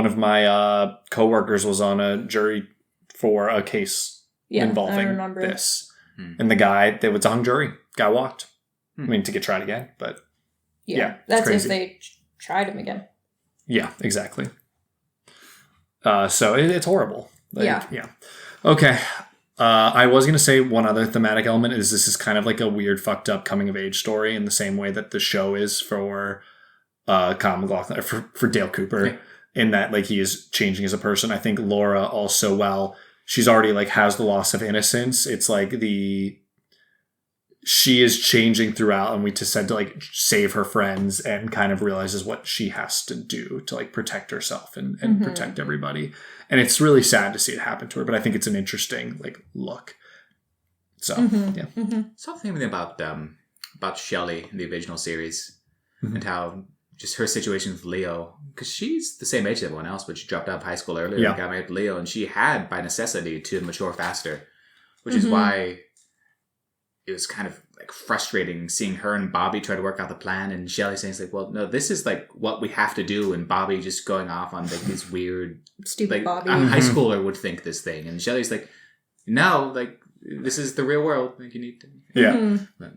of my coworkers was on a jury for a case involving this. And the guy, that was a hung jury. Guy walked. I mean, to get tried again, but yeah, that's crazy. if they tried him again. Yeah, exactly. So it's horrible. Like, Yeah. Okay. I was going to say one other thematic element is this is kind of like a weird, fucked up coming of age story in the same way that the show is for Kyle MacLachlan, for Dale Cooper, in that like he is changing as a person. I think Laura also, well, she's already like has the loss of innocence. It's like she is changing throughout, and we just said to like save her friends and kind of realizes what she has to do to like protect herself and protect everybody. And it's really sad to see it happen to her, but I think it's an interesting like look. So yeah. Something about Shelley in the original series and how just her situation with Leo, because she's the same age as everyone else, but she dropped out of high school earlier and got married to Leo, and she had by necessity to mature faster, which is why it was kind of like frustrating seeing her and Bobby try to work out the plan, and Shelley saying, like, well, no, this is like what we have to do, and Bobby just going off on like these weird, stupid like Bobby. a high schooler would think this thing, and Shelley's like, no, like this is the real world, like you need to. Yeah. But,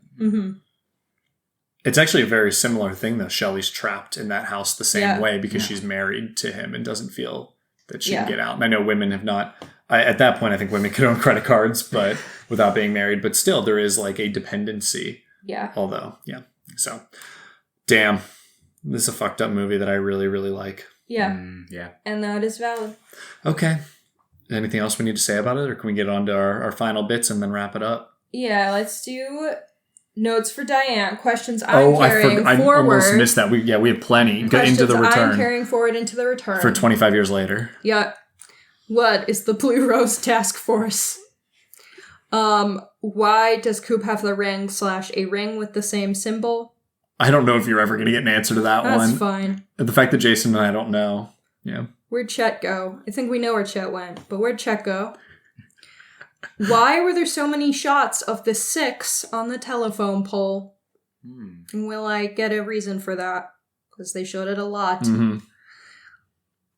It's actually a very similar thing though. Shelley's trapped in that house the same way because she's married to him and doesn't feel that she can get out. And I know women have not, at that point, I think women can own credit cards, but without being married, but still there is like a dependency. Yeah. Although, so damn, this is a fucked up movie that I really, really like. Yeah. yeah. And that is valid. Okay. Anything else we need to say about it, or can we get on to our final bits and then wrap it up? Yeah, let's do notes for Diane. Questions I'm carrying I forward. almost missed that. We have plenty. Get Questions into the return. I'm carrying forward into the return. For 25 years later. Yeah. What is the Blue Rose Task Force? Why does Coop have the ring / a ring with the same symbol? I don't know if you're ever going to get an answer to that one. That's fine. The fact that Jason and I don't know. Yeah. Where'd Chet go? I think we know where Chet went, but where'd Chet go? Why were there so many shots of the 6 on the telephone pole? And will I get a reason for that? Because they showed it a lot.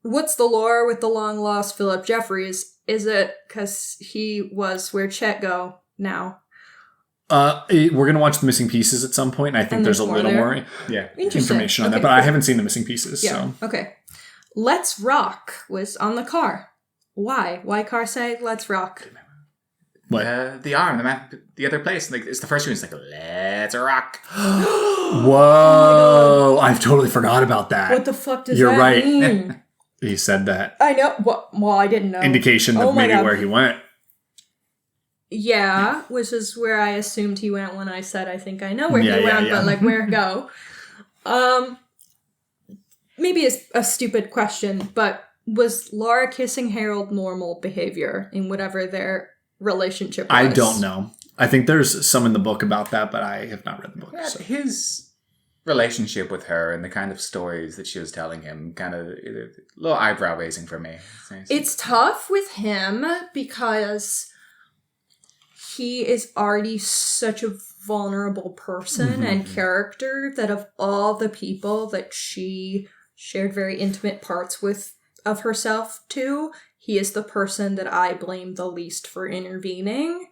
What's the lore with the long-lost Philip Jeffries? Is it because he was where Chet go now? We're going to watch The Missing Pieces at some point, and I think there's a little more information on that, but I haven't seen The Missing Pieces. Yeah. So. Okay. Let's Rock was on the car. Why? Why car say Let's Rock? What? The arm, the map, the other place. Like it's the first one. It's like Let's Rock. Whoa! I've totally forgot about that. What the fuck does You're that right. mean? He said that. I know. Well, I didn't know. Indication of maybe where he went. Yeah, which is where I assumed he went when I said I think I know where he went, but like where go? Maybe it's a stupid question, but was Laura kissing Harold normal behavior in whatever their relationship was? I don't know. I think there's some in the book about that, but I have not read the book. Yeah, so. His relationship with her and the kind of stories that she was telling him, kind of a little eyebrow raising for me. It's tough with him because he is already such a vulnerable person and character that of all the people that she shared very intimate parts with of herself to, he is the person that I blame the least for intervening,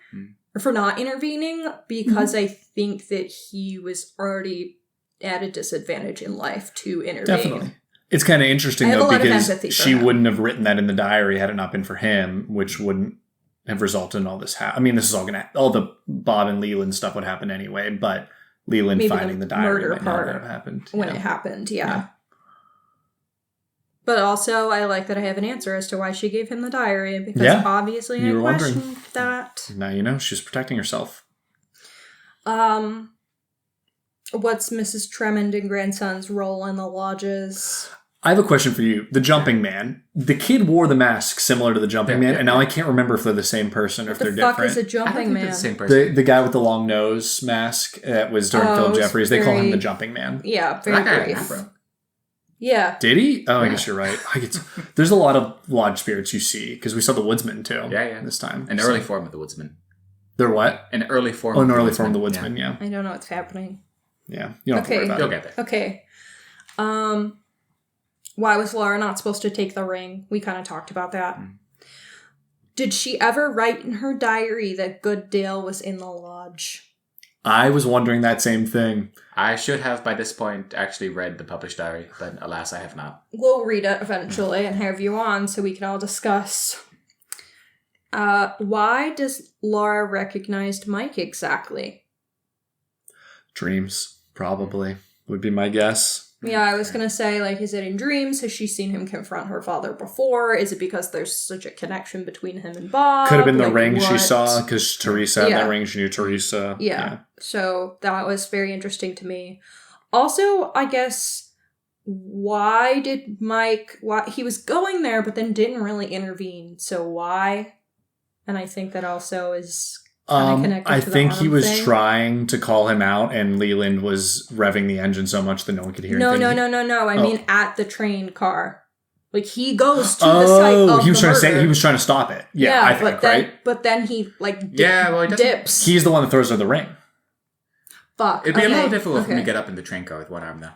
or for not intervening, because I think that he was already at a disadvantage in life to intervene. Definitely. It's kind of interesting, though, because she him. wouldn't have written that in the diary had it not been for him, which wouldn't have resulted in all this. I mean, this is all all the Bob and Leland stuff would happen anyway, but Leland maybe finding the diary murder might not part have happened. when it happened. Yeah. But also, I like that I have an answer as to why she gave him the diary, because obviously I questioned that. Now you know she's protecting herself. What's Mrs. Tremond and grandson's role in the lodges? I have a question for you. The Jumping Man. The kid wore the mask similar to the Jumping Man, and now I can't remember if they're the same person or if they're different. What the fuck is a Jumping Man? The same person. The guy with the long nose mask that was during Phil Jeffries. They call him the Jumping Man. Yeah, very brief. Yeah. Did he? Oh, I guess you're right. There's a lot of lodge spirits you see, because we saw the Woodsman too. Yeah. This time. An early form of the Woodsman. They're what? An early form. Oh, an early form of the Woodsman. Yeah. I don't know what's happening. Yeah. You don't have to worry about You'll get there. Okay. Why was Laura not supposed to take the ring? We kind of talked about that. Did she ever write in her diary that Good Dale was in the lodge? I was wondering that same thing. I should have, by this point, actually read the published diary, but alas, I have not. We'll read it eventually and have you on so we can all discuss. Why does Laura recognize Mike exactly? Dreams, probably, would be my guess. Yeah, I was going to say, like, is it in dreams? Has she seen him confront her father before? Is it because there's such a connection between him and Bob? Could have been the ring she saw, because Teresa had that ring. She knew Teresa. Yeah. So that was very interesting to me. Also, I guess, why did Mike... he was going there, but then didn't really intervene. So why? And I think that also is... I think he was trying to call him out, and Leland was revving the engine so much that no one could hear anything. No. I mean, at the train car. Like, he goes to the site of he was the trying murder. he was trying to stop it. Yeah, I think, right? But then he, like, dips. He's the one that throws her the ring. Fuck. It'd be a little difficult for me to get up in the train car with one arm, though.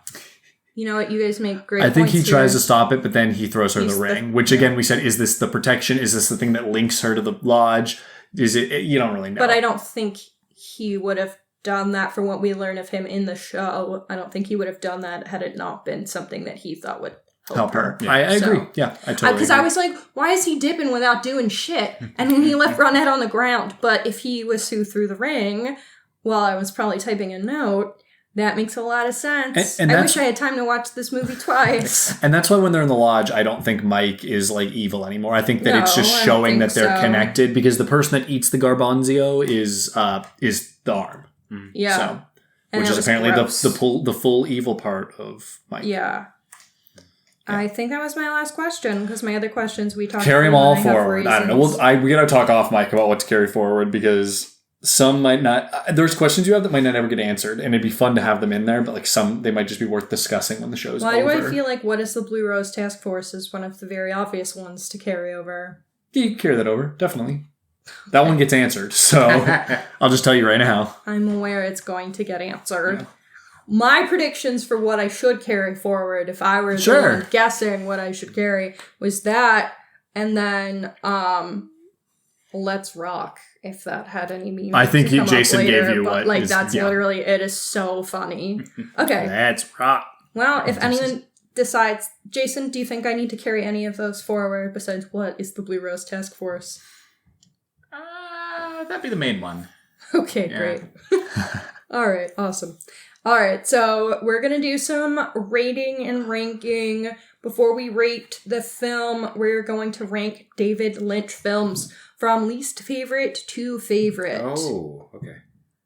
You know what? You guys make great I think points he tries here. to stop it, but then he throws her the ring. Which, again, we said, is this the protection? Is this the thing that links her to the lodge? Is it? You don't really know. But I don't think he would have done that from what we learn of him in the show. I don't think he would have done that had it not been something that he thought would help her. Yeah. I agree. Yeah, I totally agree. Because I was like, why is he dipping without doing shit? And then he left Ronette on the ground. But if he was who threw the ring while I was probably typing a note, that makes a lot of sense. And I wish I had time to watch this movie twice. And that's why when they're in the lodge, I don't think Mike is like evil anymore. I think that it's just showing that they're connected, because the person that eats the garbanzo is the arm. Yeah. So, which is apparently the full evil part of Mike. Yeah. I think that was my last question, because my other questions we talked about. Carry them all forward. I don't know. We gotta talk off mic about what to carry forward, because some might not. There's questions you have that might not ever get answered, and it'd be fun to have them in there. But like some, they might just be worth discussing when the show's over. Why do I feel like What is the Blue Rose Task Force is one of the very obvious ones to carry over? Yeah, you can carry that over, definitely. That one gets answered, so I'll just tell you right now. I'm aware it's going to get answered. Yeah. My predictions for what I should carry forward, if I were the one guessing what I should carry, was that, and then Let's Rock, if that had any meaning. I think Jason gave you what like, that's literally, it is so funny. Okay. Let's rock. Well, if anyone decides, Jason, do you think I need to carry any of those forward besides What is the Blue Rose Task Force? That'd be the main one. Okay, great. All right, awesome. All right, so we're going to do some rating and ranking. Before we rate the film, we're going to rank David Lynch films from least favorite to favorite. Oh, okay.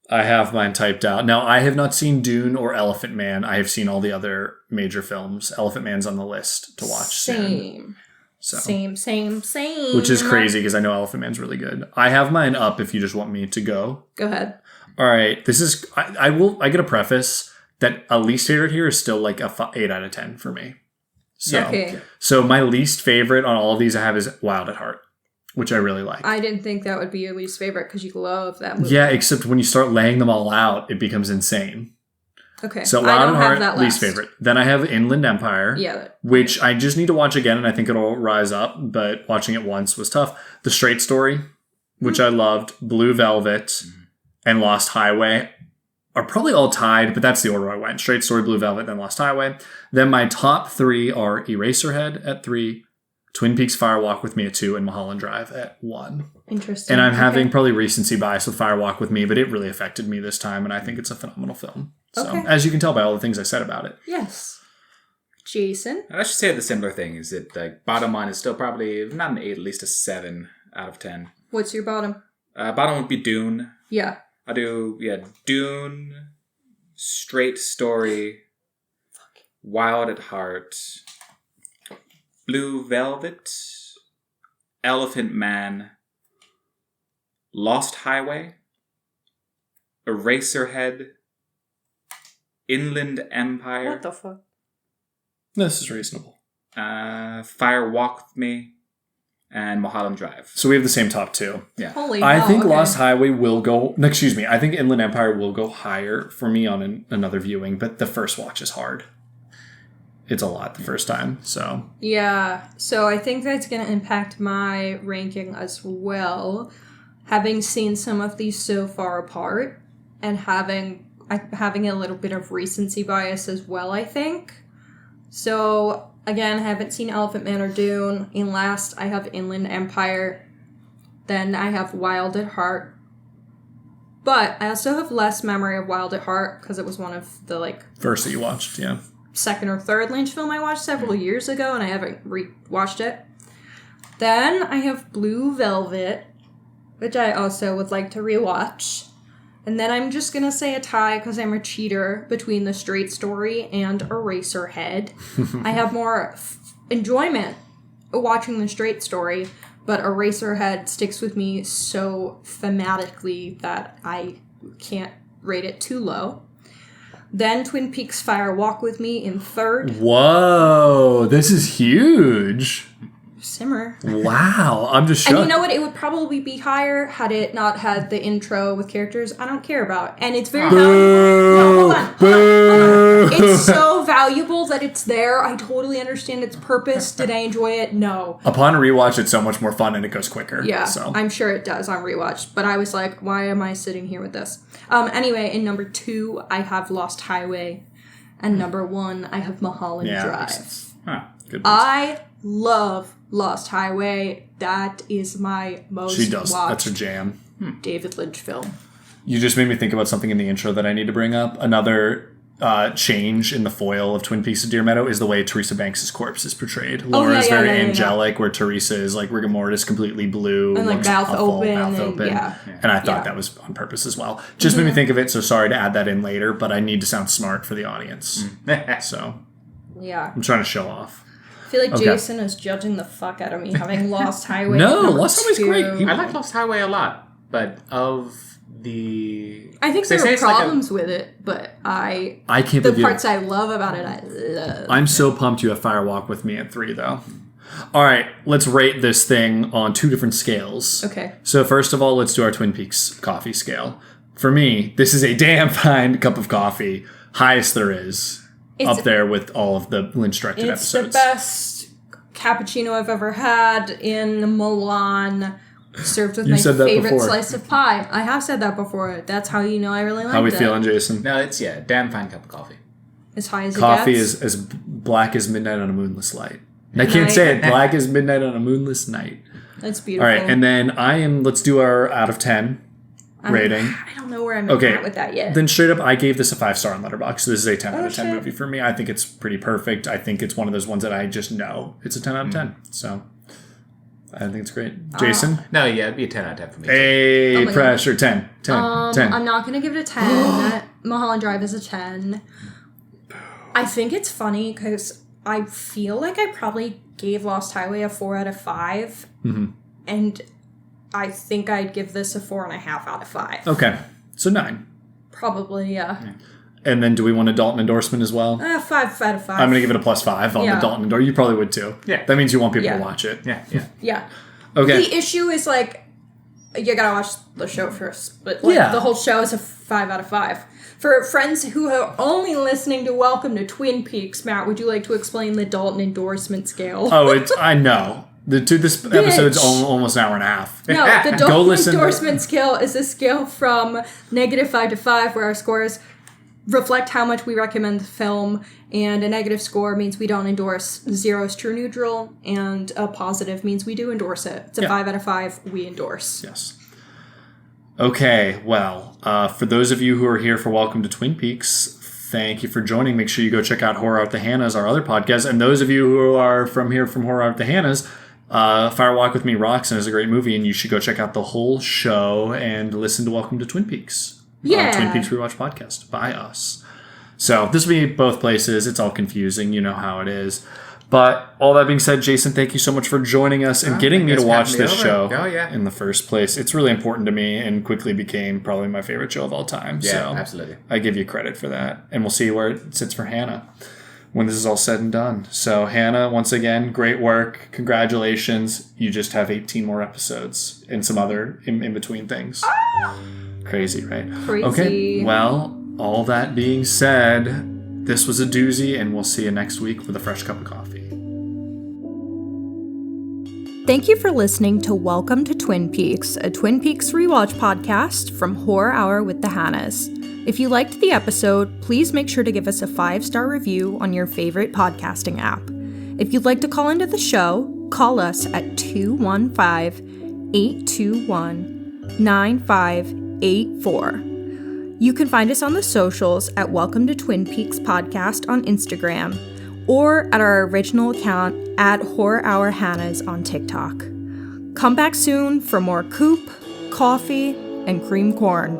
I have mine typed out. Now, I have not seen Dune or Elephant Man. I have seen all the other major films. Elephant Man's on the list to watch soon. So. Same. Which is crazy, because I know Elephant Man's really good. I have mine up if you just want me to go. Go ahead. All right. This is... I get a preface that a least favorite here is still like a 8 out of 10 for me. So, okay. So my least favorite on all of these I have is Wild at Heart, which I really like. I didn't think that would be your least favorite because you love that movie. Yeah, except when you start laying them all out, it becomes insane. Okay. So Wild at Heart, least favorite. Then I have Inland Empire, which I just need to watch again, and I think it'll rise up, but watching it once was tough. The Straight Story, which I loved, Blue Velvet, and Lost Highway are probably all tied, but that's the order I went. Straight Story, Blue Velvet, then Lost Highway. Then my top 3 are Eraserhead at 3, Twin Peaks Fire Walk with Me at 2, and Mulholland Drive at 1. Interesting. And I'm having probably recency bias with Fire Walk with Me, but it really affected me this time, and I think it's a phenomenal film. So, as you can tell by all the things I said about it. Yes. Jason? I should say the similar thing is that like bottom line is still probably if not an 8, at least a 7 out of 10. What's your bottom? Bottom would be Dune. Yeah. I do Dune, straight story, Wild at Heart, Blue Velvet, Elephant Man, Lost Highway, Eraserhead, Inland Empire. What the fuck? This is reasonable. Fire Walk With Me, and Mulholland Drive. So we have the same top 2. Yeah. Holy I hell, think okay. Lost Highway will go... No, excuse me. I think Inland Empire will go higher for me on another viewing, but the first watch is hard. It's a lot the first time, so... Yeah, so I think that's going to impact my ranking as well. Having seen some of these so far apart, and having a little bit of recency bias as well, I think. So, again, I haven't seen Elephant Man or Dune. In last, I have Inland Empire. Then I have Wild at Heart. But I also have less memory of Wild at Heart, because it was one of the, First that you watched, yeah. second or third Lynch film I watched several years ago, and I haven't re-watched it. Then I have Blue Velvet, which I also would like to rewatch. And then I'm just gonna say a tie, because I'm a cheater, between The Straight Story and Eraserhead. I have more enjoyment watching The Straight Story, but Eraserhead sticks with me so thematically that I can't rate it too low. Then Twin Peaks Fire Walk With Me in third. Whoa, this is huge. Simmer. Wow, I'm just shocked. And you know what? It would probably be higher had it not had the intro with characters I don't care about. And it's very valuable. No, hold on. It's so valuable that it's there. I totally understand its purpose. Did I enjoy it? No. Upon a rewatch, it's so much more fun and it goes quicker. Yeah, so. I'm sure it does on rewatch. But I was like, why am I sitting here with this? Anyway, in number 2, I have Lost Highway. And number 1, I have Mulholland Drive. Good I love Lost Highway. That is my most She does. watched That's her jam. David Lynch film. You just made me think about something in the intro that I need to bring up. Another change in the foil of Twin Peaks of Deer Meadow is the way Teresa Banks' corpse is portrayed. Laura is very angelic, where Teresa is like rigor mortis, completely blue, And like looks mouth awful, open. mouth open. And I thought that was on purpose as well. Just made me think of it, so sorry to add that in later, but I need to sound smart for the audience. So Yeah. I'm trying to show off. I feel like Jason is judging the fuck out of me having Lost Highway. No, number Lost Highway's 2. great. I like Lost Highway a lot, but of the... I think there are problems with it, but I can't the believe parts I love about it, I love. I'm so pumped you have Fire Walk With Me at 3, though. All right, let's rate this thing on 2 different scales. Okay. So first of all, let's do our Twin Peaks coffee scale. For me, this is a damn fine cup of coffee. Highest there is. Up there with all of the Lynch-directed episodes. It's the best cappuccino I've ever had in Milan. Served with my favorite slice of pie. I have said that before. That's how you know I really like it. How we feeling, Jason? No, it's, damn fine cup of coffee. As high as Coffee it gets. is as black as midnight on a moonless night. I can't say it. Black as midnight on a moonless night. That's beautiful. All right, and then let's do our out of 10 rating. I don't know where I'm at with that yet. Then straight up, I gave this a 5-star on Letterboxd. So this is a 10 out of 10 movie for me. I think it's pretty perfect. I think it's one of those ones that I just know it's a 10 out of 10. So I think it's great. Jason? No, it'd be a 10 out of 10 for me. Hey, pressure. 10. 10. 10. I'm not going to give it a 10. Mulholland Drive is a 10. I think it's funny because I feel like I probably gave Lost Highway a 4 out of 5. Mm-hmm. And I think I'd give this a 4.5 out of 5. Okay. So 9. Probably, yeah. And then do we want a Dalton endorsement as well? 5 out of 5. I'm going to give it a +5 on the Dalton endorsement. You probably would too. Yeah. That means you want people to watch it. Yeah. Okay. The issue is like, you gotta watch the show first. But the whole show is a 5 out of 5. For friends who are only listening to Welcome to Twin Peaks, Matt, would you like to explain the Dalton endorsement scale? I know. This episode's almost an hour and a half. No, the Dalton endorsement scale is a scale from -5 to 5, where our score is reflect how much we recommend the film, and a negative score means we don't endorse. 0 is true neutral, and a positive means we do endorse it. It's a 5 out of 5, we endorse. Yes. Okay, well, for those of you who are here for Welcome to Twin Peaks, thank you for joining. Make sure you go check out Horror Out the Hannas, our other podcast. And those of you who are from Horror Out the Hannas, Fire Walk With Me rocks and is a great movie, and you should go check out the whole show and listen to Welcome to Twin Peaks. Twin Peaks Rewatch podcast by us. So this will be both places. It's all confusing. You know how it is. But all that being said, Jason, thank you so much for joining us and getting me to watch this show in the first place. It's really important to me and quickly became probably my favorite show of all time. Yeah, so absolutely. I give you credit for that. And we'll see where it sits for Hanna when this is all said and done. So Hanna, once again, great work. Congratulations. You just have 18 more episodes and some other in-between things. Crazy, right? Crazy. Okay, well, all that being said, this was a doozy, and we'll see you next week with a fresh cup of coffee. Thank you for listening to Welcome to Twin Peaks, a Twin Peaks rewatch podcast from Horror Hour with the Hannas. If you liked the episode, please make sure to give us a 5-star review on your favorite podcasting app. If you'd like to call into the show, call us at 215-821-9584. You can find us on the socials at Welcome to Twin Peaks Podcast on Instagram, or at our original account at Horror Hour Hannas on TikTok. Come back soon for more coop, coffee, and cream corn.